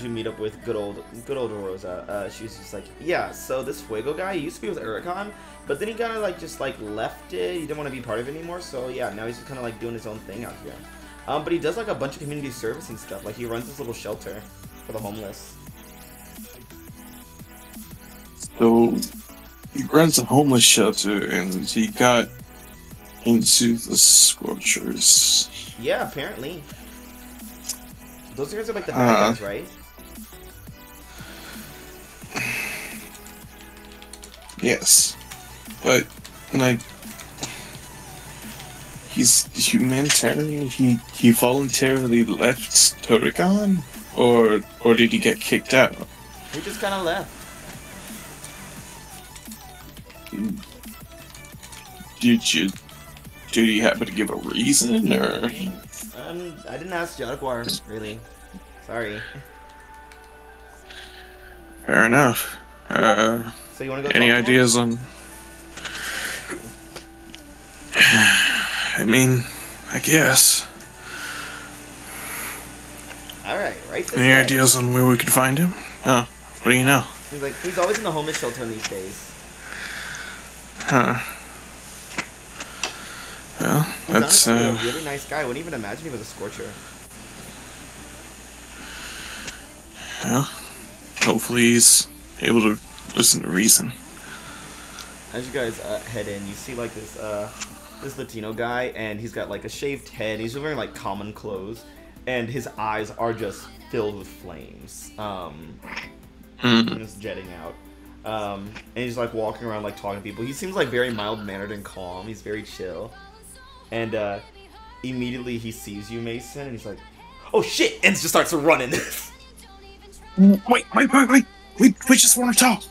you meet up with good old Rosa, she's just like, yeah. So this Fuego guy, he used to be with Uricon, but then he kind of like just like left it. He didn't want to be part of it anymore. So yeah, now he's just kind of like doing his own thing out here. But he does like a bunch of community service and stuff. Like he runs this little shelter for the homeless. So he runs a homeless shelter, and he got into the Scorchers. Yeah, apparently. Those guys are like the bad guys, right? Yes, but like he's humanitarian. He voluntarily left Torrigon, or did he get kicked out? He just kind of left. Did he happen to give a reason, or? I didn't ask Jaguar, really. Sorry. Fair enough. So you want to go? Any ideas on? I mean, I guess. All right, right. Any ideas on where we could find him? Oh, what do you know? He's always in the homeless shelter these days. Huh. Well, He's that's honestly a really nice guy. I wouldn't even imagine he was a Scorcher. well, hopefully he's able to listen to reason. As you guys head in, you see like this Latino guy, and he's got like a shaved head. He's wearing like common clothes, and his eyes are just filled with flames. And it's jetting out. And he's like walking around like talking to people. He seems like very mild mannered and calm. He's very chill. And immediately he sees you, Mason, and he's like, "Oh shit!" and just starts running. Wait! We just want to talk.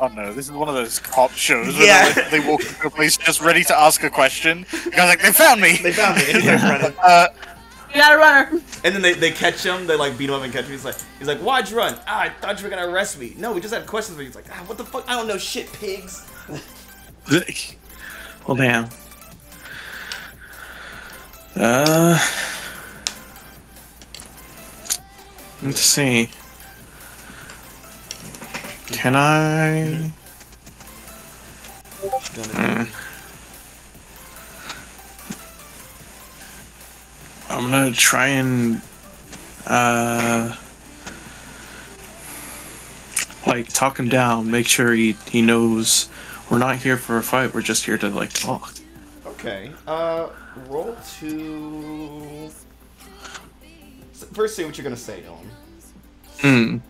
Oh no, this is one of those cop shows Yeah. where they walk into a place just ready to ask a question. The guy's like, they found me! They found me, and he starts running. You got a runner. And then they catch him. They like beat him up and catch him. He's like, "Why'd you run?" "Ah, I thought you were gonna arrest me." "No, we just had questions for you." He's like, "Ah, what the fuck? I don't know shit, pigs." Well, damn. Let's see. Can I? I'm gonna try and like talk him down, make sure he knows we're not here for a fight, we're just here to like talk. Okay. Roll to. First, say what you're gonna say to him.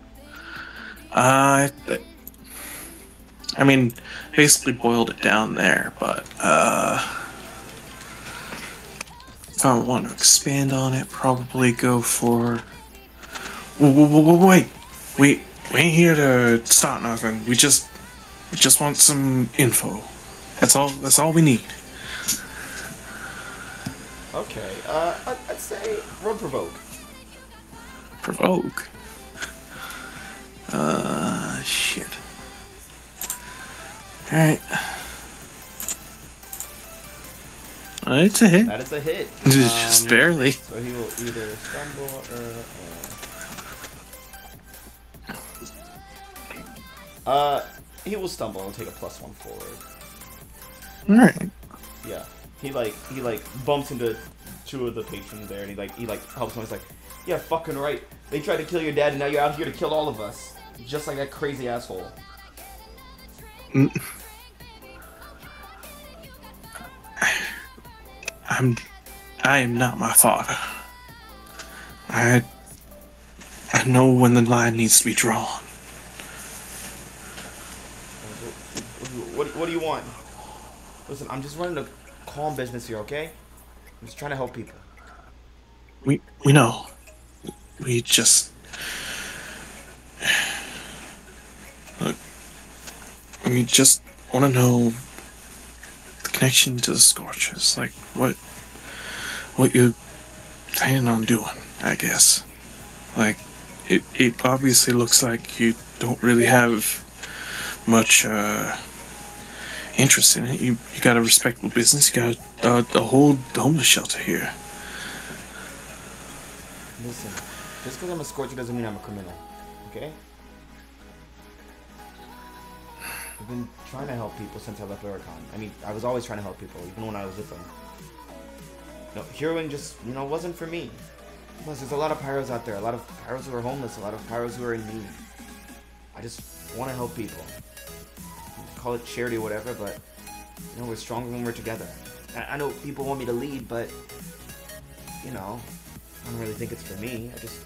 I mean, basically boiled it down there, but if I want to expand on it, probably go for. Wait, we ain't here to start nothing. We just want some info. That's all we need. Okay. I'd say roll provoke. Provoke. Shit. Alright. It's a hit. That is a hit. Just barely. So he will either stumble or. He will stumble and take a +1 forward. Alright. Yeah. He bumps into two of the patrons there, and he helps him. He's like, "Yeah, fucking right. They tried to kill your dad, and now you're out here to kill all of us, just like that crazy asshole." I am not my father. I know when the line needs to be drawn. What do you want? Listen, I'm just running a calm business here, okay? I'm just trying to help people. We know. We just look. We just want to know the connection to the Scorchers. Like what you're planning on doing, I guess. Like it obviously looks like you don't really have much interest in it. You got a respectable business. You got a whole homeless shelter here. Listen, just because I'm a Scorcher doesn't mean I'm a criminal, okay? I've been trying to help people since I left Oricon. I mean, I was always trying to help people, even when I was with them. No, heroing just, wasn't for me. Plus, there's a lot of pyros out there, a lot of pyros who are homeless, a lot of pyros who are in need. I just want to help people. Call it charity or whatever, but, we're stronger when we're together. I know people want me to lead, but, I don't really think it's for me. I just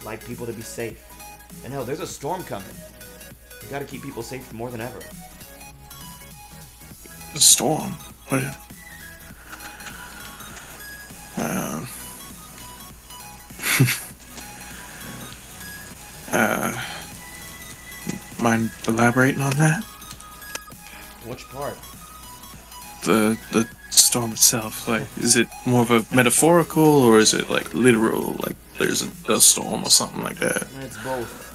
like people to be safe. And hell, there's a storm coming. We gotta keep people safe more than ever. The storm? What? Mind elaborating on that? Which part? The storm itself. Like, is it more of a metaphorical, or is it like literal? Like, there's a storm or something like that? It's both.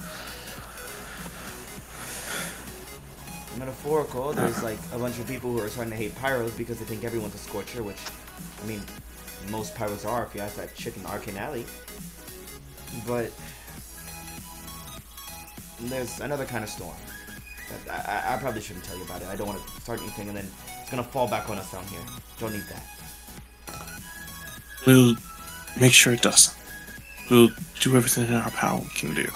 Metaphorical, there's like a bunch of people who are starting to hate pyros because they think everyone's a Scorcher, which, I mean, most pyros are if you ask that chick in Arcane Alley. But there's another kind of storm. That I probably shouldn't tell you about it. I don't want to start anything and then it's gonna fall back on us down here. Don't need that. We'll make sure it doesn't. We'll do everything in our power we can do.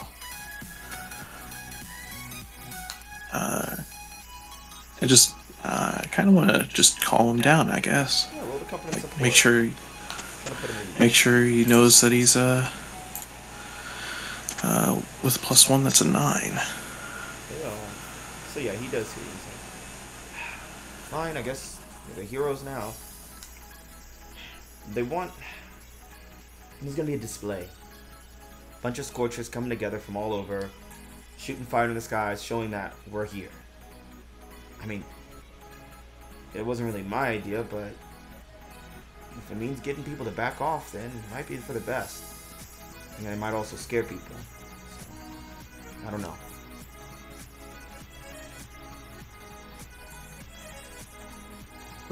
I kind of want to just calm him down, I guess. Yeah, roll the confidence support. Make sure he knows that he's with a +1, that's a 9. Yeah. So yeah, he does see. He's like, fine, I guess they're the heroes now. There's gonna be a display. Bunch of Scorchers coming together from all over, shooting fire in the skies, showing that we're here. I mean, it wasn't really my idea, but if it means getting people to back off, then it might be for the best. And it might also scare people. So, I don't know.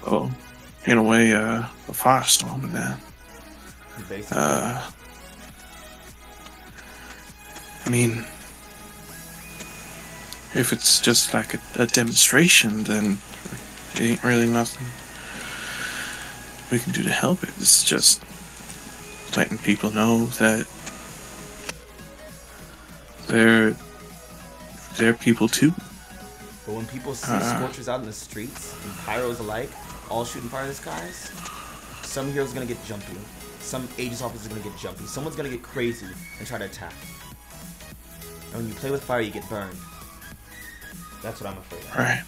Well, in a way, a firestorm in that. Basically. I mean, if it's just like a demonstration, then it ain't really nothing we can do to help it. It's just letting people know that they're people too. But when people see Scorchers out in the streets, and pyros alike, all shooting fire in the skies, some heroes are gonna get jumpy. Some Aegis officers are gonna get jumpy. Someone's gonna get crazy and try to attack. And when you play with fire, you get burned. That's what I'm afraid of. Right.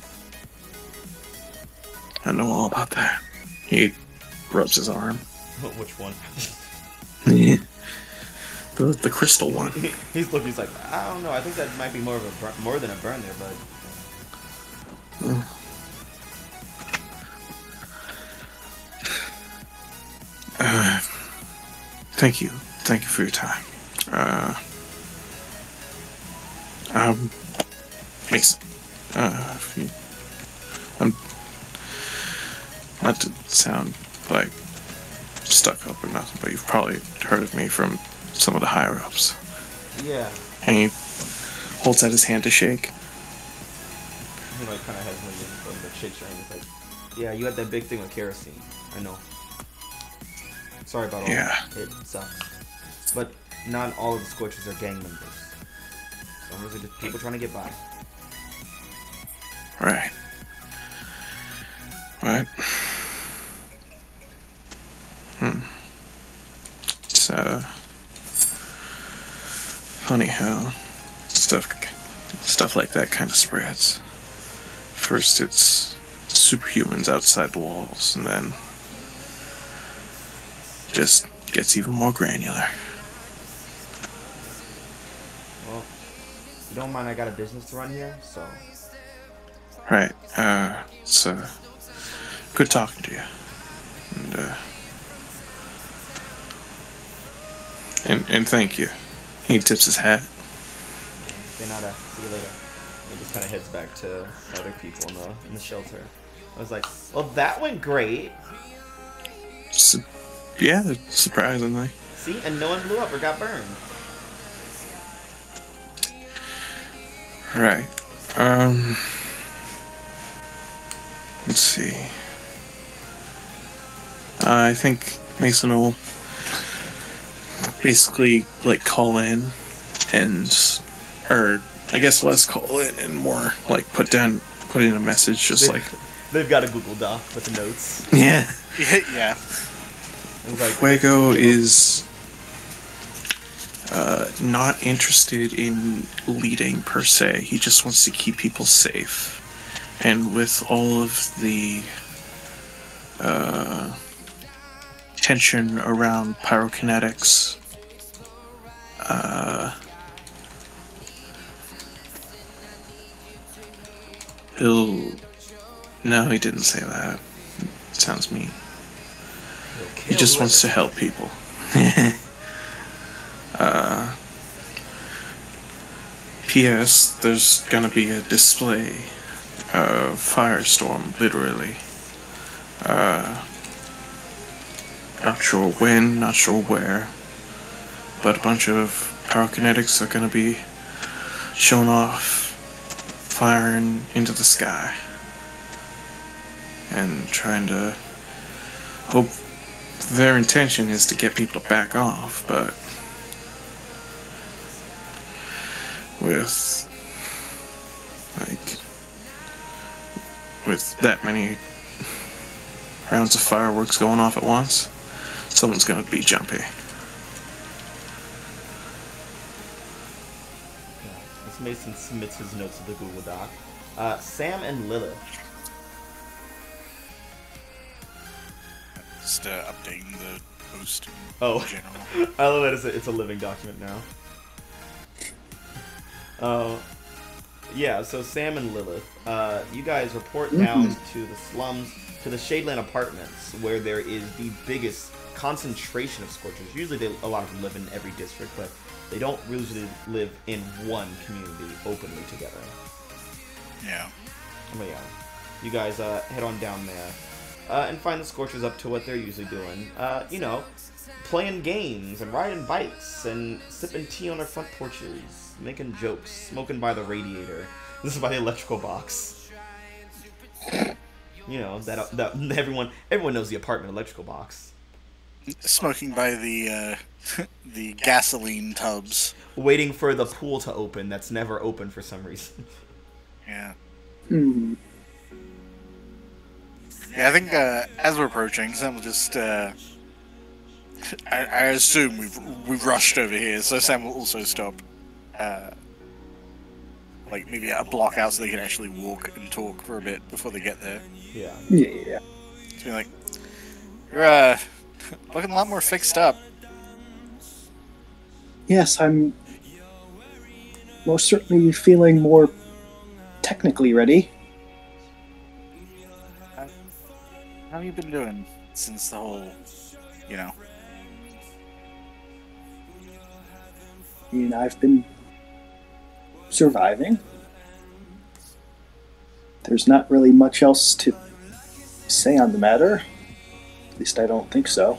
I know all about that. He rubs his arm. Which one? The crystal one. He's looking. He's like, I don't know. I think that might be more than a burn there, bud. Thank you for your time. Mason. I'm not to sound like stuck up or nothing, but you've probably heard of me from some of the higher ups. Yeah. And he holds out his hand to shake. He like kind of has like shakes your hand. It's like, yeah, you had that big thing with kerosene. I know. Sorry about all that. It sucks. But not all of the Scorchers are gang members. Some of them are just people trying to get by. Right. It's funny how stuff like that kind of spreads. First it's superhumans outside the walls, and then just gets even more granular. Well, if you don't mind, I got a business to run here, so. Right. It's good talking to you. And thank you. He tips his hat. See you later. He just kind of heads back to other people in the shelter. I was like, well, that went great. Yeah, surprisingly. See, and no one blew up or got burned. Right. Let's see. I think Mason will basically like call in or I guess less call in and more like put in a message just like they've got a Google Doc with the notes. Yeah. Yeah. Like, Fuego is not interested in leading per se. He just wants to keep people safe. And with all of the tension around pyrokinetics, no, he didn't say that. It sounds mean. He just wants to help people. P.S. There's gonna be a display of Firestorm, literally. Not sure when, not sure where, but a bunch of pyrokinetics are gonna be showing off, firing into the sky, and trying to hope their intention is to get people to back off, but with that many rounds of fireworks going off at once, someone's gonna be jumpy. This Mason submits his notes to the Google Doc. Sam and Lilith. Just updating the post Oh, in general. I love that it's a living document now. Yeah, so Sam and Lilith, you guys report down to the slums, to the Shadeland Apartments, where there is the biggest concentration of Scorchers. Usually a lot of them live in every district, but they don't usually live in one community openly together. Yeah. But yeah, you guys head on down there and find the Scorchers up to what they're usually doing. You know, playing games and riding bikes and sipping tea on their front porches, making jokes, smoking by the radiator. This is by the electrical box. You know, that everyone knows the apartment electrical box. Smoking by the the gasoline tubs. Waiting for the pool to open that's never open for some reason. Yeah. Hmm. Yeah, I think as we're approaching, Sam will just. I assume we've rushed over here, so Sam will also stop. Like maybe a block out so they can actually walk and talk for a bit before they get there. Yeah. Yeah. Just be like, you're looking a lot more fixed up. Yes, I'm most certainly feeling more technically ready. How have you been doing since the whole, you know? I mean, I've been surviving. There's not really much else to say on the matter. At least I don't think so.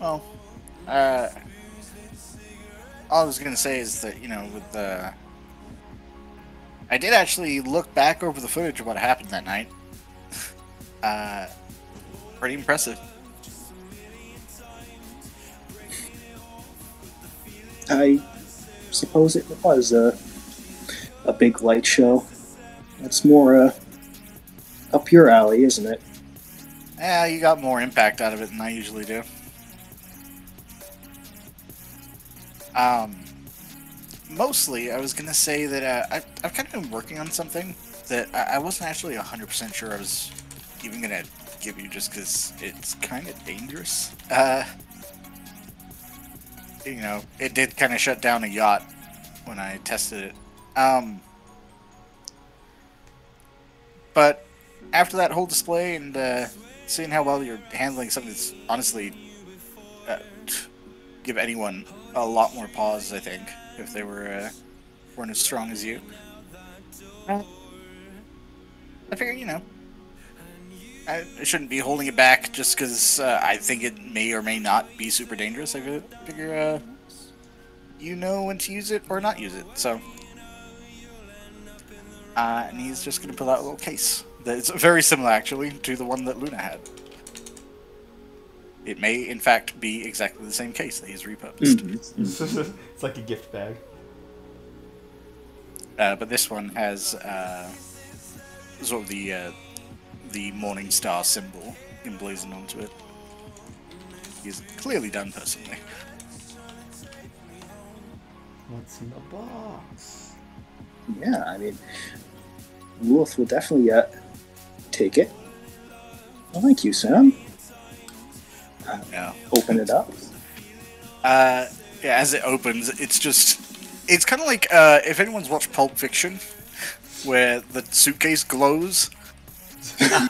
Well, all I was gonna say is that, you know, with the... I did actually look back over the footage of what happened that night. Pretty impressive. I suppose it was a big light show. That's more up your alley, isn't it? Yeah, you got more impact out of it than I usually do. Mostly, I was gonna say that I've kind of been working on something that I wasn't actually 100% sure I was even gonna give you, just because it's kind of dangerous. You know, it did kind of shut down a yacht when I tested it. But after that whole display and seeing how well you're handling something that's honestly give anyone a lot more pause, I think, if they weren't as strong as you. I figure, you know, I shouldn't be holding it back just because I think it may or may not be super dangerous. I figure you know when to use it or not use it. So, and he's just going to pull out a little case. It's very similar, actually, to the one that Luna had. It may, in fact, be exactly the same case that he's repurposed. Mm-hmm. It's like a gift bag. But this one has sort of the Morning Star symbol emblazoned onto it. He's clearly done personally. What's in the box? Yeah, I mean, Wolf will definitely take it. Well, thank you, Sam. Yeah. Open it up. Yeah, as it opens, it's kind of like, if anyone's watched Pulp Fiction, where the suitcase glows. It's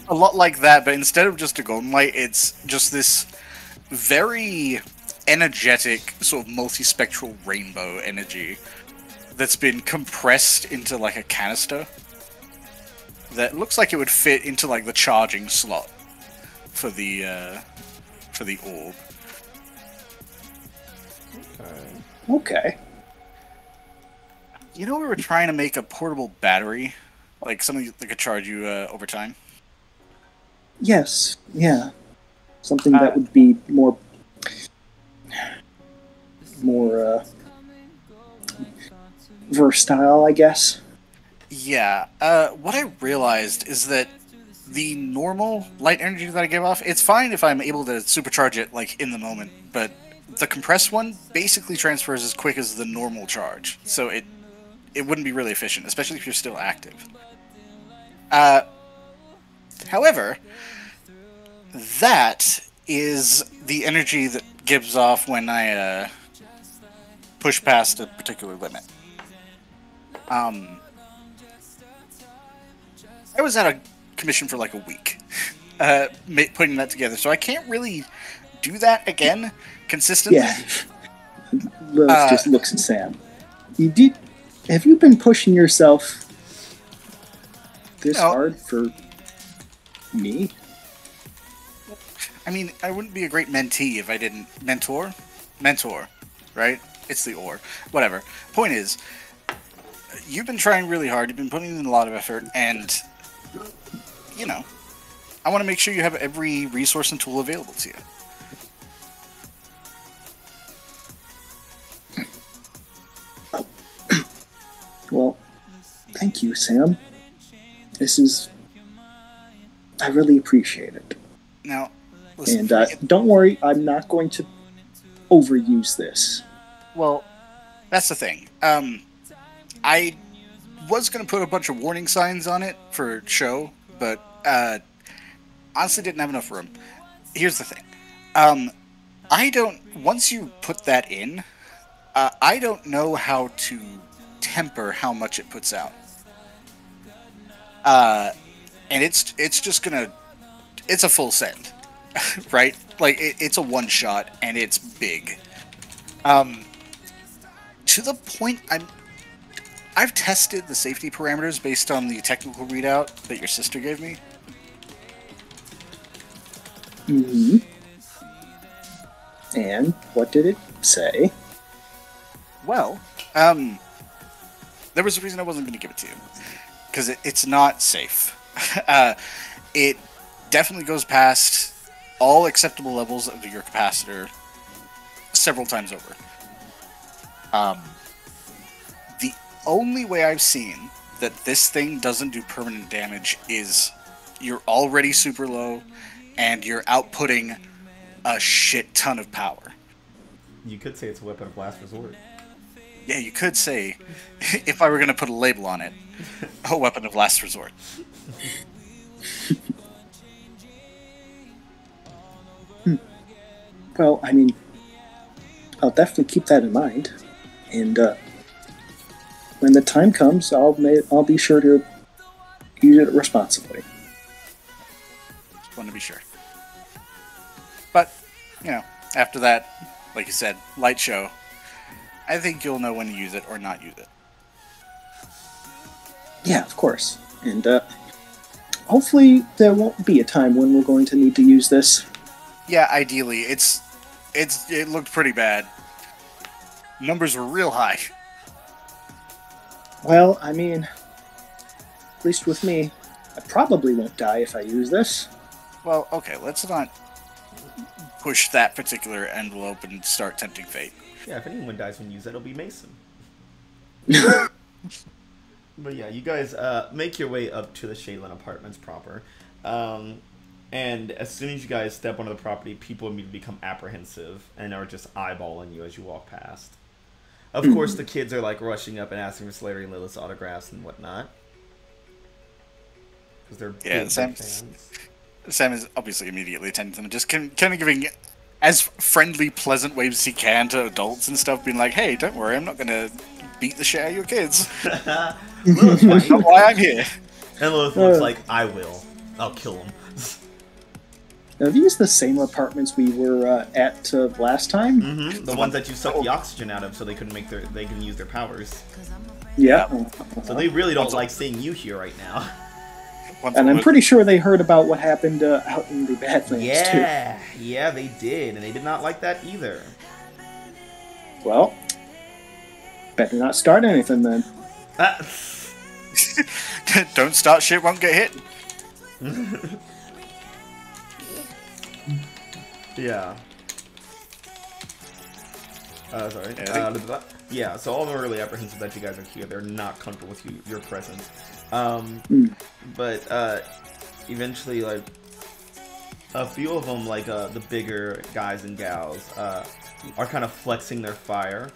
a lot like that, but instead of just a golden light, it's just this very energetic, sort of multispectral rainbow energy that's been compressed into like a canister that looks like it would fit into like the charging slot for the orb. Okay. You know, we were trying to make a portable battery, like something that could charge you over time. Yes. Yeah. Something that would be more versatile, I guess. Yeah. What I realized is that the normal light energy that I give off, it's fine if I'm able to supercharge it like in the moment, but the compressed one basically transfers as quick as the normal charge, so it wouldn't be really efficient, especially if you're still active. However, that is the energy that gives off when I push past a particular limit. I was at a commission for like a week putting that together, so I can't really do that again consistently. Yeah. Lilith just looks at Sam. Have you been pushing yourself this hard for me? I mean, I wouldn't be a great mentee if I didn't mentor, right? It's the or. Whatever. Point is, you've been trying really hard, you've been putting in a lot of effort, and, you know, I want to make sure you have every resource and tool available to you. Well, thank you, Sam. I really appreciate it. Now, listen, and don't worry, I'm not going to overuse this. Well, that's the thing. I was going to put a bunch of warning signs on it for show, but honestly didn't have enough room. Here's the thing. Once you put that in, I don't know how to temper how much it puts out. And it's just gonna, it's a full send, right? Like, it's a one-shot, and it's big. To the point, I've tested the safety parameters based on the technical readout that your sister gave me. Mm-hmm. And what did it say? Well, there was a reason I wasn't going to give it to you. Because it's not safe. It definitely goes past all acceptable levels of your capacitor several times over. The only way I've seen that this thing doesn't do permanent damage is you're already super low and you're outputting a shit ton of power. You could say it's a weapon of last resort. Yeah, you could say, if I were going to put a label on it, a weapon of last resort. Well, I mean, I'll definitely keep that in mind, and when the time comes, I'll be sure to use it responsibly. Just want to be sure. But, you know, after that, like you said, light show, I think you'll know when to use it or not use it. Yeah, of course. And hopefully there won't be a time when we're going to need to use this. Yeah, ideally. It looked pretty bad. Numbers were real high. Well, I mean, at least with me, I probably won't die if I use this. Well, okay, let's not push that particular envelope and start tempting fate. Yeah, if anyone dies when you use that, it'll be Mason. But yeah, you guys make your way up to the Shaylin Apartments proper. And as soon as you guys step onto the property, people immediately become apprehensive and are just eyeballing you as you walk past. Of course, the kids are like rushing up and asking for Slary and Lilith's autographs and whatnot. Because they're big fans. Sam is obviously immediately attending them, just kind of giving as friendly, pleasant waves as he can to adults and stuff, being like, hey, don't worry, I'm not going to beat the shit out of your kids. Lilith's That's not why I'm here. And Lilith looks like, I will. I'll kill him. Are these the same apartments we were at last time? Mm-hmm. The ones that you sucked the oxygen out of so they couldn't they can use their powers. Yeah. So they really don't like seeing you here right now. And I'm pretty sure they heard about what happened out in the Badlands, too. Yeah, they did, and they did not like that either. Well, better not start anything then. Don't start shit, won't get hit. Yeah. Sorry. Yeah, Yeah, so all the early apprehensive that you guys are here, they're not comfortable with your presence. But eventually, like, a few of them, like the bigger guys and gals, are kind of flexing their fire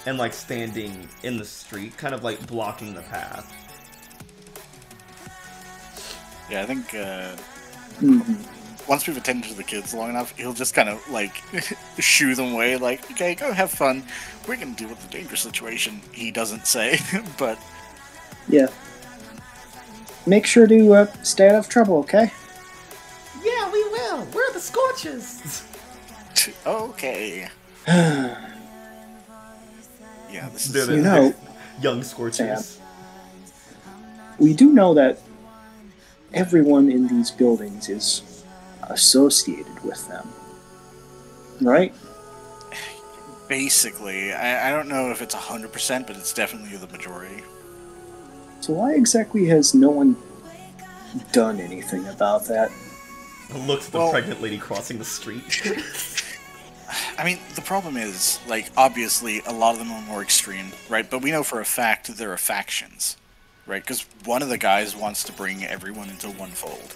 and like standing in the street, kind of like blocking the path. Yeah, I think once we've attended to the kids long enough, he'll just kind of like shoo them away. Like, okay, go have fun. We're gonna deal with the dangerous situation. He doesn't say, but Yeah. Make sure to stay out of trouble, okay? Yeah, we will. We're the Scorchers. okay. Yeah, this is You know, young Scorchers. we do know that everyone in these buildings is associated with them, right? basically. I don't know if it's 100%, but it's definitely the majority. So why exactly has no one done anything about that? Looks at the pregnant lady crossing the street. I mean, the problem is, like, obviously, a lot of them are more extreme, right? But we know for a fact that there are factions, right? Because one of the guys wants to bring everyone into one fold.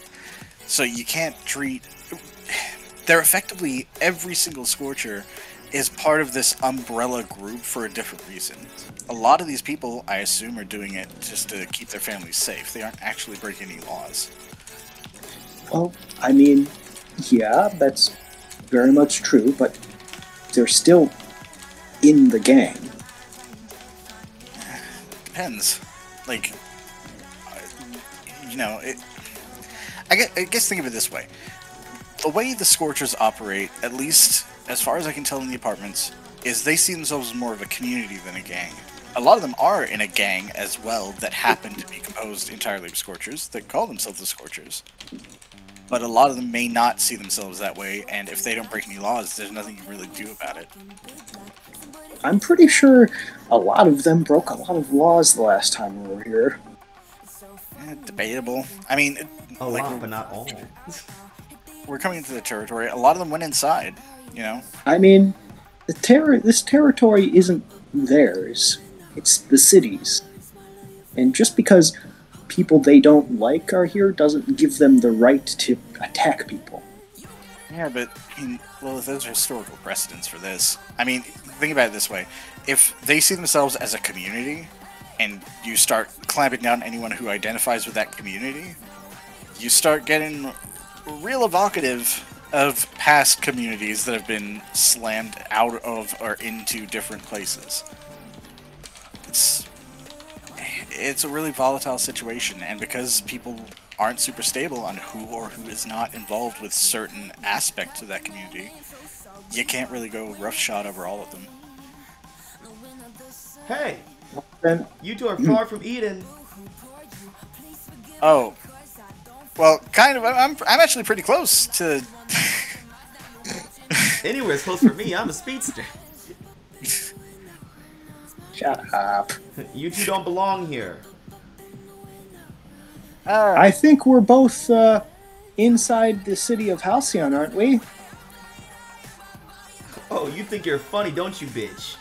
So you can't treat... They're effectively, every single Scorcher is part of this umbrella group for a different reason. A lot of these people, I assume, are doing it just to keep their families safe. They aren't actually breaking any laws. Well, I mean, yeah, that's very much true, but they're still in the gang. Depends. Like, you know, I guess think of it this way. The way the Scorchers operate, at least as far as I can tell in the apartments, is they see themselves as more of a community than a gang. A lot of them are in a gang as well that happen to be composed entirely of Scorchers that call themselves the Scorchers. But a lot of them may not see themselves that way, and if they don't break any laws, there's nothing you can really do about it. I'm pretty sure a lot of them broke a lot of laws the last time we were here. Debatable. I mean, A lot, but not all. We're coming into the territory. A lot of them went inside, you know? I mean, this territory isn't theirs. It's the city's. And just because people they don't like are here doesn't give them the right to attack people. Yeah, but, I mean, well, there's historical precedents for this. I mean, think about it this way. If they see themselves as a community, and you start clamping down on anyone who identifies with that community, you start getting real evocative of past communities that have been slammed out of or into different places. It's a really volatile situation, and because people aren't super stable on who or who is not involved with certain aspects of that community, you can't really go roughshod over all of them. Hey, Then, you two are far from Eden. Oh, well, kind of. I'm actually pretty close to. Anywhere's close for me. I'm a speedster. shut up. You two don't belong here. I think we're both inside the city of Halcyon, aren't we? Oh, you think you're funny, don't you, bitch?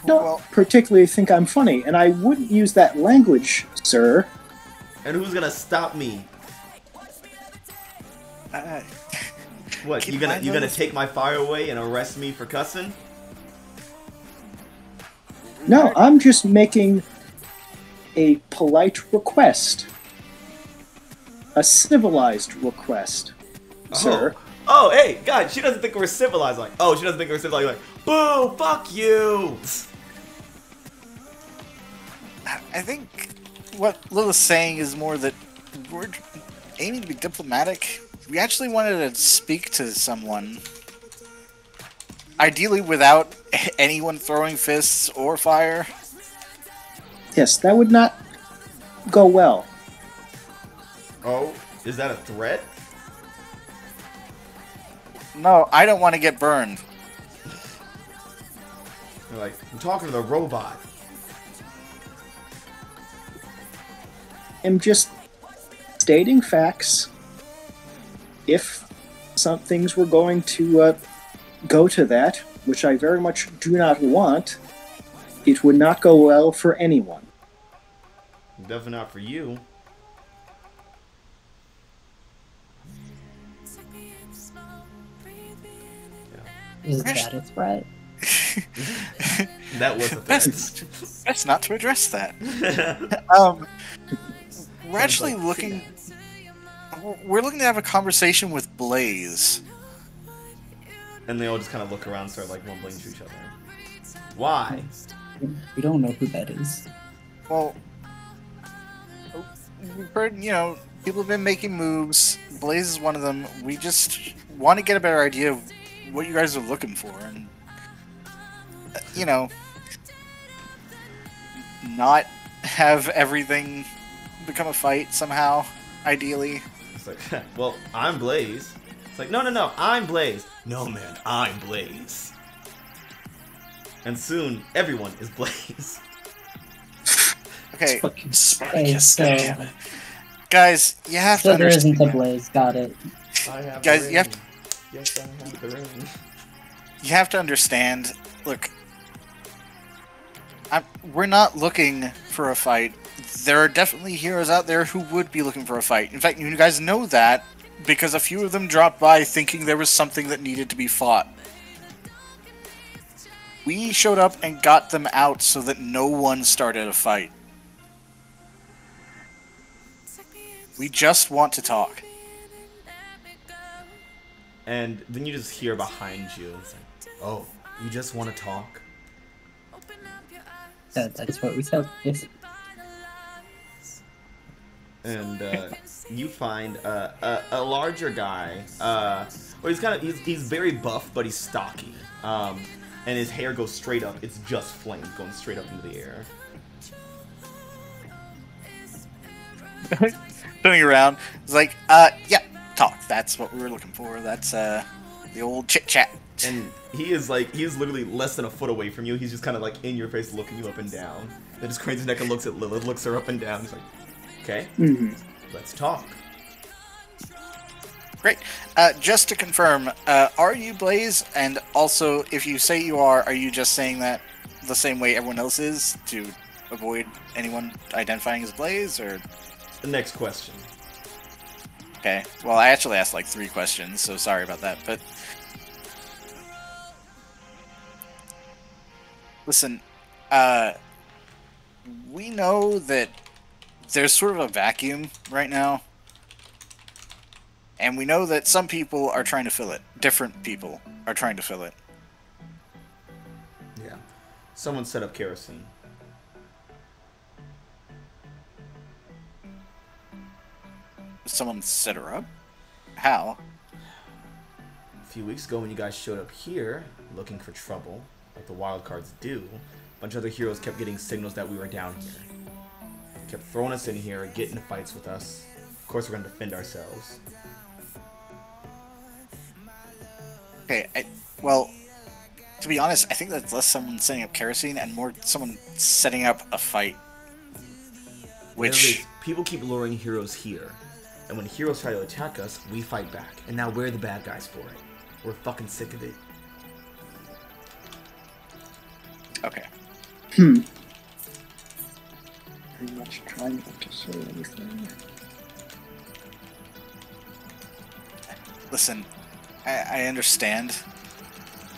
Don't particularly think I'm funny, and I wouldn't use that language, sir. And who's gonna stop me? What? You gonna take my fire away and arrest me for cussing? No, I'm just making a polite request. A civilized request, sir. Oh, hey, God, she doesn't think we're civilized. Like, oh, she doesn't think we're civilized. Like, boo, fuck you. I think what Lilith's saying is more that we're aiming to be diplomatic. We actually wanted to speak to someone, ideally without anyone throwing fists or fire. Yes, that would not go well. Oh, is that a threat? No, I don't want to get burned. You're like, I'm talking to the robot. I'm just stating facts. If some things were going to go to that, which I very much do not want, it would not go well for anyone. Definitely not for you. Is that a threat? That was a threat. Best not to address that. We're actually looking. We're looking to have a conversation with Blaze. And they all just kind of look around and start like mumbling to each other. Why? We don't know who that is. Well, we've heard, people have been making moves. Blaze is one of them. We just want to get a better idea of what you guys are looking for, and not have everything become a fight somehow. Ideally, It's like, well, I'm Blaze. It's like, no, I'm Blaze. No, man, I'm Blaze. And soon, everyone is Blaze. okay, Fucking Spartacus, so- goddammit. guys, you have to So there understand. isn't a blaze. Got it. I have Guys, the you have ring. Yes, I have the ring. You have to understand. Look, we're not looking for a fight. There are definitely heroes out there who would be looking for a fight. In fact, you guys know that because a few of them dropped by thinking there was something that needed to be fought. We showed up and got them out so that no one started a fight. We just want to talk. And then you just hear behind you, it's like, oh, you just want to talk? That's what we said. Yes. And you find a larger guy. Well, he's very buff, but he's stocky. And his hair goes straight up. It's just flames going straight up into the air. Turning around, it's like, yeah, talk. That's what we were looking for. That's the old chit chat. And he's literally less than a foot away from you. He's just kind of like in your face, looking you up and down. Then just cranes his neck and looks at Lilith, looks her up and down. He's like, okay, let's talk. Great. Just to confirm, are you Blaze? And also, if you say you are you just saying that the same way everyone else is to avoid anyone identifying as Blaze, or? The next question. Okay. Well, I actually asked like 3 questions, so sorry about that. But listen, we know that there's sort of a vacuum right now. And we know that some people are trying to fill it. Different people are trying to fill it. Yeah. Someone set up kerosene. Someone set her up? How? A few weeks ago when you guys showed up here, looking for trouble, like the Wildcards do, a bunch of other heroes kept getting signals that we were down here. They kept throwing us in here, getting into fights with us. Of course we're going to defend ourselves. Okay, well, to be honest, I think that's less someone setting up kerosene and more someone setting up a fight. Which... People keep luring heroes here. And when heroes try to attack us, we fight back. And now we're the bad guys for it. We're fucking sick of it. Okay. Pretty much trying not to say anything. Listen, I understand,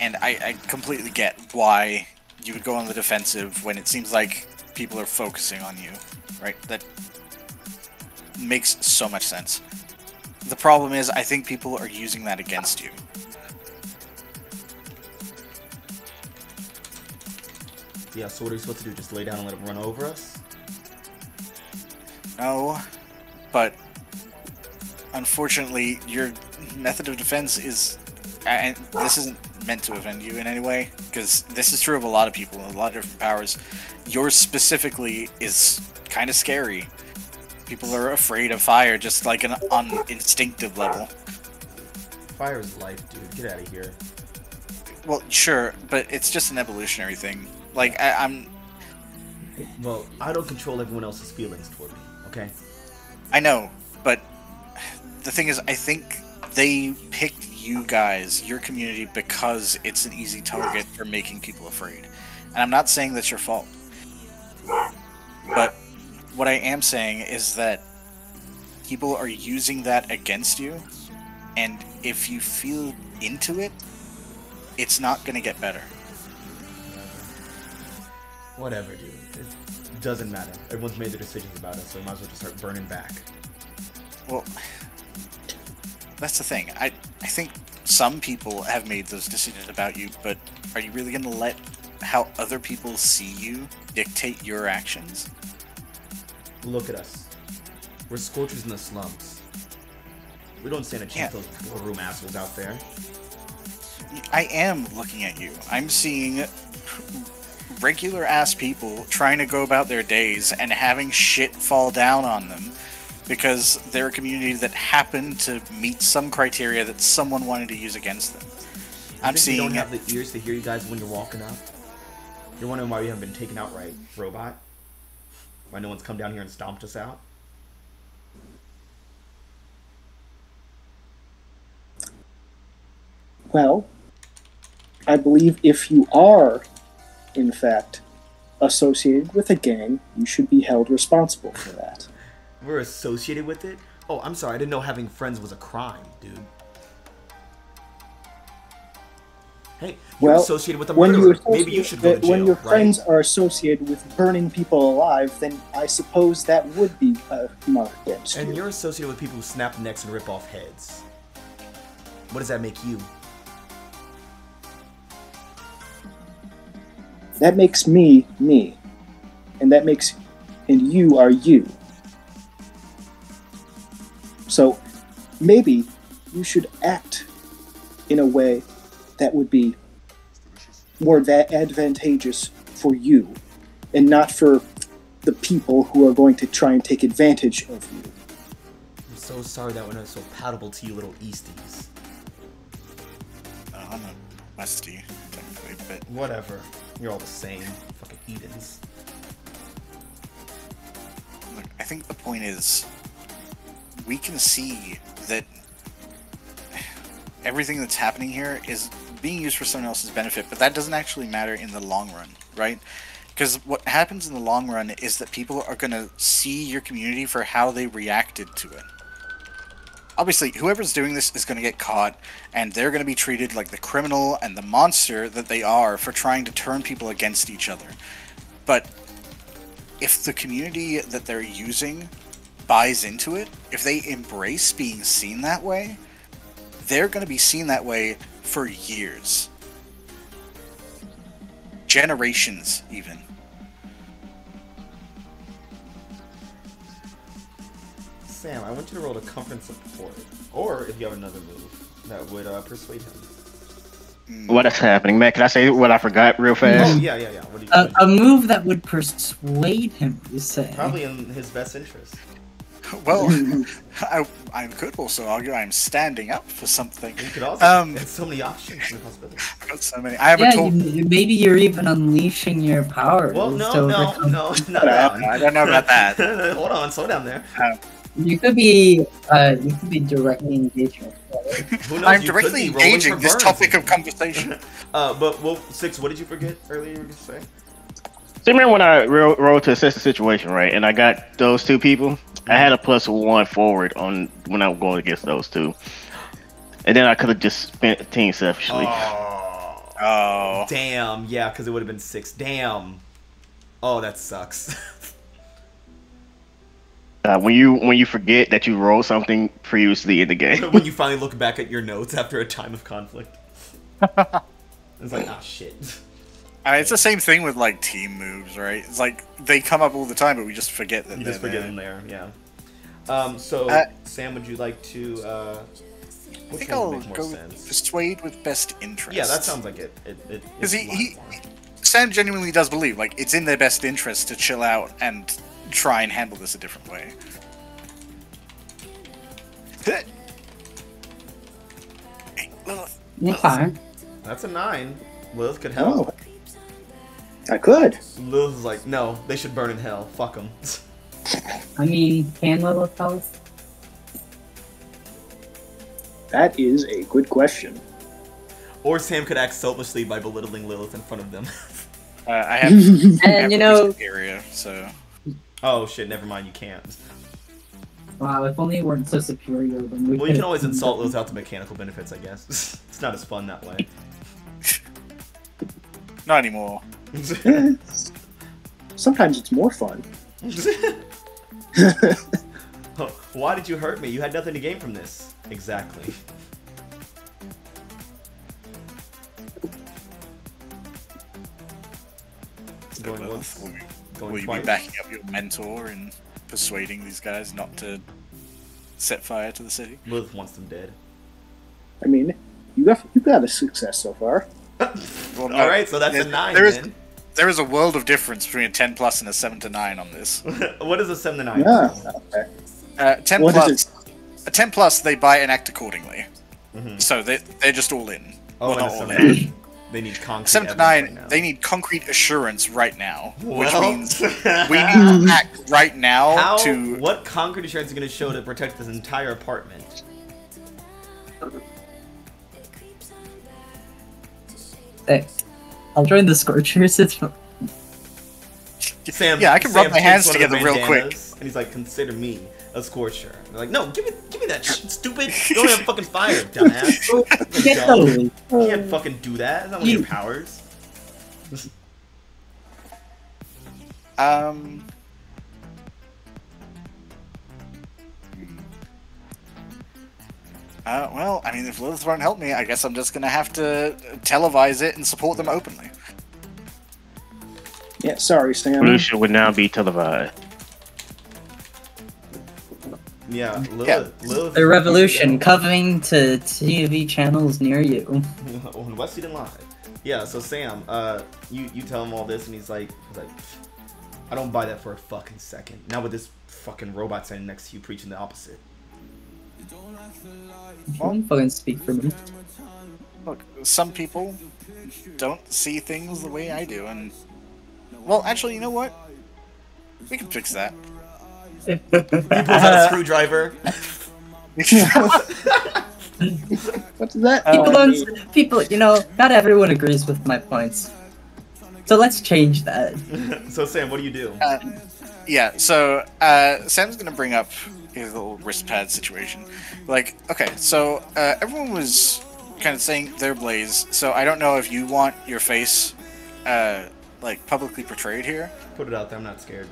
and I completely get why you would go on the defensive when it seems like people are focusing on you, right? That makes so much sense. The problem is, I think people are using that against you. Yeah, so what are we supposed to do? Just lay down and let them run over us? No, but unfortunately, your method of defense is, and this isn't meant to offend you in any way, because this is true of a lot of people in a lot of different powers. Yours specifically is kind of scary. People are afraid of fire, just like on instinctive level. Fire is life, dude. Get out of here. Well, sure, but it's just an evolutionary thing. Like, I'm... Well, I don't control everyone else's feelings toward me, okay? I know, but the thing is, I think they picked you guys, your community, because it's an easy target for making people afraid. And I'm not saying that's your fault. But what I am saying is that people are using that against you, and if you feel into it, it's not going to get better. Whatever, dude. It doesn't matter. Everyone's made their decisions about us, so we might as well just start burning back. Well, that's the thing. I think some people have made those decisions about you, but are you really going to let how other people see you dictate your actions? Look at us. We're Scorchers in the slums. We don't stand a chance to those boardroom assholes out there. I am looking at you. I'm seeing regular ass people trying to go about their days and having shit fall down on them because they're a community that happened to meet some criteria that someone wanted to use against them. I'm seeing. We don't have the ears to hear you guys when you're walking up. You're wondering why we haven't been taken outright, robot? Why no one's come down here and stomped us out? Well, I believe if you are, in fact, associated with a gang, you should be held responsible for that. We're associated with it? Oh, I'm sorry. I didn't know having friends was a crime, dude. Hey, you're associated with a murderer. Maybe you should go to jail, when your right? friends are associated with burning people alive, then I suppose that would be a mark against you. And you're associated with people who snap necks and rip off heads. What does that make you? That makes me, me. And you are you. So, maybe you should act in a way that would be more advantageous for you, and not for the people who are going to try and take advantage of you. I'm so sorry that we're not so palatable to you little Easties. I'm a Westie, technically, but... Whatever. You're all the same. Fucking heathens. Look, I think the point is, we can see that everything that's happening here is being used for someone else's benefit, but that doesn't actually matter in the long run, right? Because what happens in the long run is that people are going to see your community for how they reacted to it. Obviously, whoever's doing this is going to get caught, and they're going to be treated like the criminal and the monster that they are for trying to turn people against each other. But if the community that they're using buys into it, if they embrace being seen that way, they're going to be seen that way for years. Generations, even. Sam, I want you to roll to comfort and support. Or, if you have another move, that would persuade him. What is happening, man? Can I say what I forgot real fast? Oh, yeah. What do you A move that would persuade him, you say? Probably in his best interest. Well, I could also argue I'm standing up for something. You could also. There's so many options and possibilities. I've got so many. I haven't told. Maybe you're even unleashing your power. Well, no, not that. I don't know about that. Hold on, slow down there. You could be directly engaging. Who knows? I'm You directly could be rolling engaging for this burns. topic of conversation. But Six, what did you forget earlier? You were gonna say? So remember when I rolled to assess the situation, right? And I got those two people. I had a +1 forward on when I was going against those two, and then I could have just spent team selfishly. Oh. Damn. Yeah, because it would have been 6. Damn. Oh, that sucks. When you forget that you rolled something previously in the game. When you finally look back at your notes after a time of conflict, it's like, ah, shit. I mean, it's the same thing with like team moves, right? It's like they come up all the time, but we just forget that. You just forget them there, yeah. So Sam, would you like to? I think I'll go with persuade with best interest. Yeah, that sounds like it. Because Sam genuinely does believe like it's in their best interest to chill out and try and handle this a different way. Okay. That's a 9. Lilith could help. Oh, I could. Lilith is like, no, they should burn in hell. Fuck them. I mean, can Lilith help? That is a good question. Or Sam could act selfishly by belittling Lilith in front of them. I have. And you know, area, so. Oh shit, never mind, you can't. Wow, if only we weren't so superior, then we Well, you could- can always insult Lilith out to mechanical benefits, I guess. It's not as fun that way. Not anymore. Eh, sometimes it's more fun. Why did you hurt me? You had nothing to gain from this. Exactly. Going once, Will going you be twice. backing up your mentor and persuading these guys not to set fire to the city? Lilith wants them dead. I mean, you got a success so far. Well, no, Alright, so that's a 9 there is- then. There is a world of difference between a 10 plus and a 7 to 9 on this. What is a 7 to 9? Yeah. Okay. 10 What plus. is A 10 plus, they buy and act accordingly. Mhm. So they're just all in. Oh, Well, and not a all 7 to in. 9. They need concrete 7 to evidence 9, right now. they need concrete assurance right now. Which Well, means we need to act right now How? to. What concrete assurance is going to show to protect this entire apartment? Hey, I'll join the Scorchers. It's Sam, Yeah, I can Sam rub my takes hands one of the together real quick. bandanas, And he's like, consider me a Scorcher. They're like, no, give me that shit, stupid. You don't have fucking fire, dumbass. Get Dumb. those. You can't fucking do that. That's not one of your powers. Well, I mean, if Lilith won't help me, I guess I'm just gonna have to televise it and support them openly. Yeah, sorry, Sam. Revolution would now be televised. Yeah, Lilith. The revolution coming to TV channels near you. On West Eden Live. Yeah, so Sam, you tell him all this, and he's like, I don't buy that for a fucking second. Now with this fucking robot standing next to you preaching the opposite. Don't fucking speak for me. Look, some people don't see things the way I do, and well, actually, you know what? We can fix that. He pulls out a screwdriver. What does that People mean? don't. People, you know, not everyone agrees with my points. So let's change that. So Sam, what do you do? Yeah, so Sam's gonna bring up his little wrist pad situation. Like, okay, so everyone was kind of saying their Blaze, so I don't know if you want your face like publicly portrayed here. Put it out there. I'm not scared.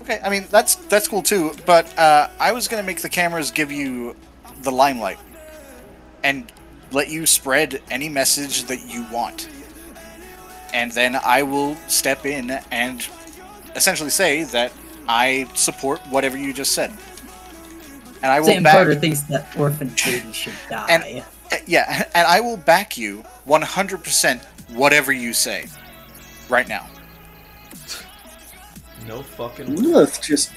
Okay, I mean that's cool too, but I was gonna make the cameras give you the limelight and let you spread any message that you want, and then I will step in and essentially say that I support whatever you just said, and I will Sam back. Carter thinks that orphan baby should die. Yeah, and I will back you 100% whatever you say right now. No fucking. Lilith just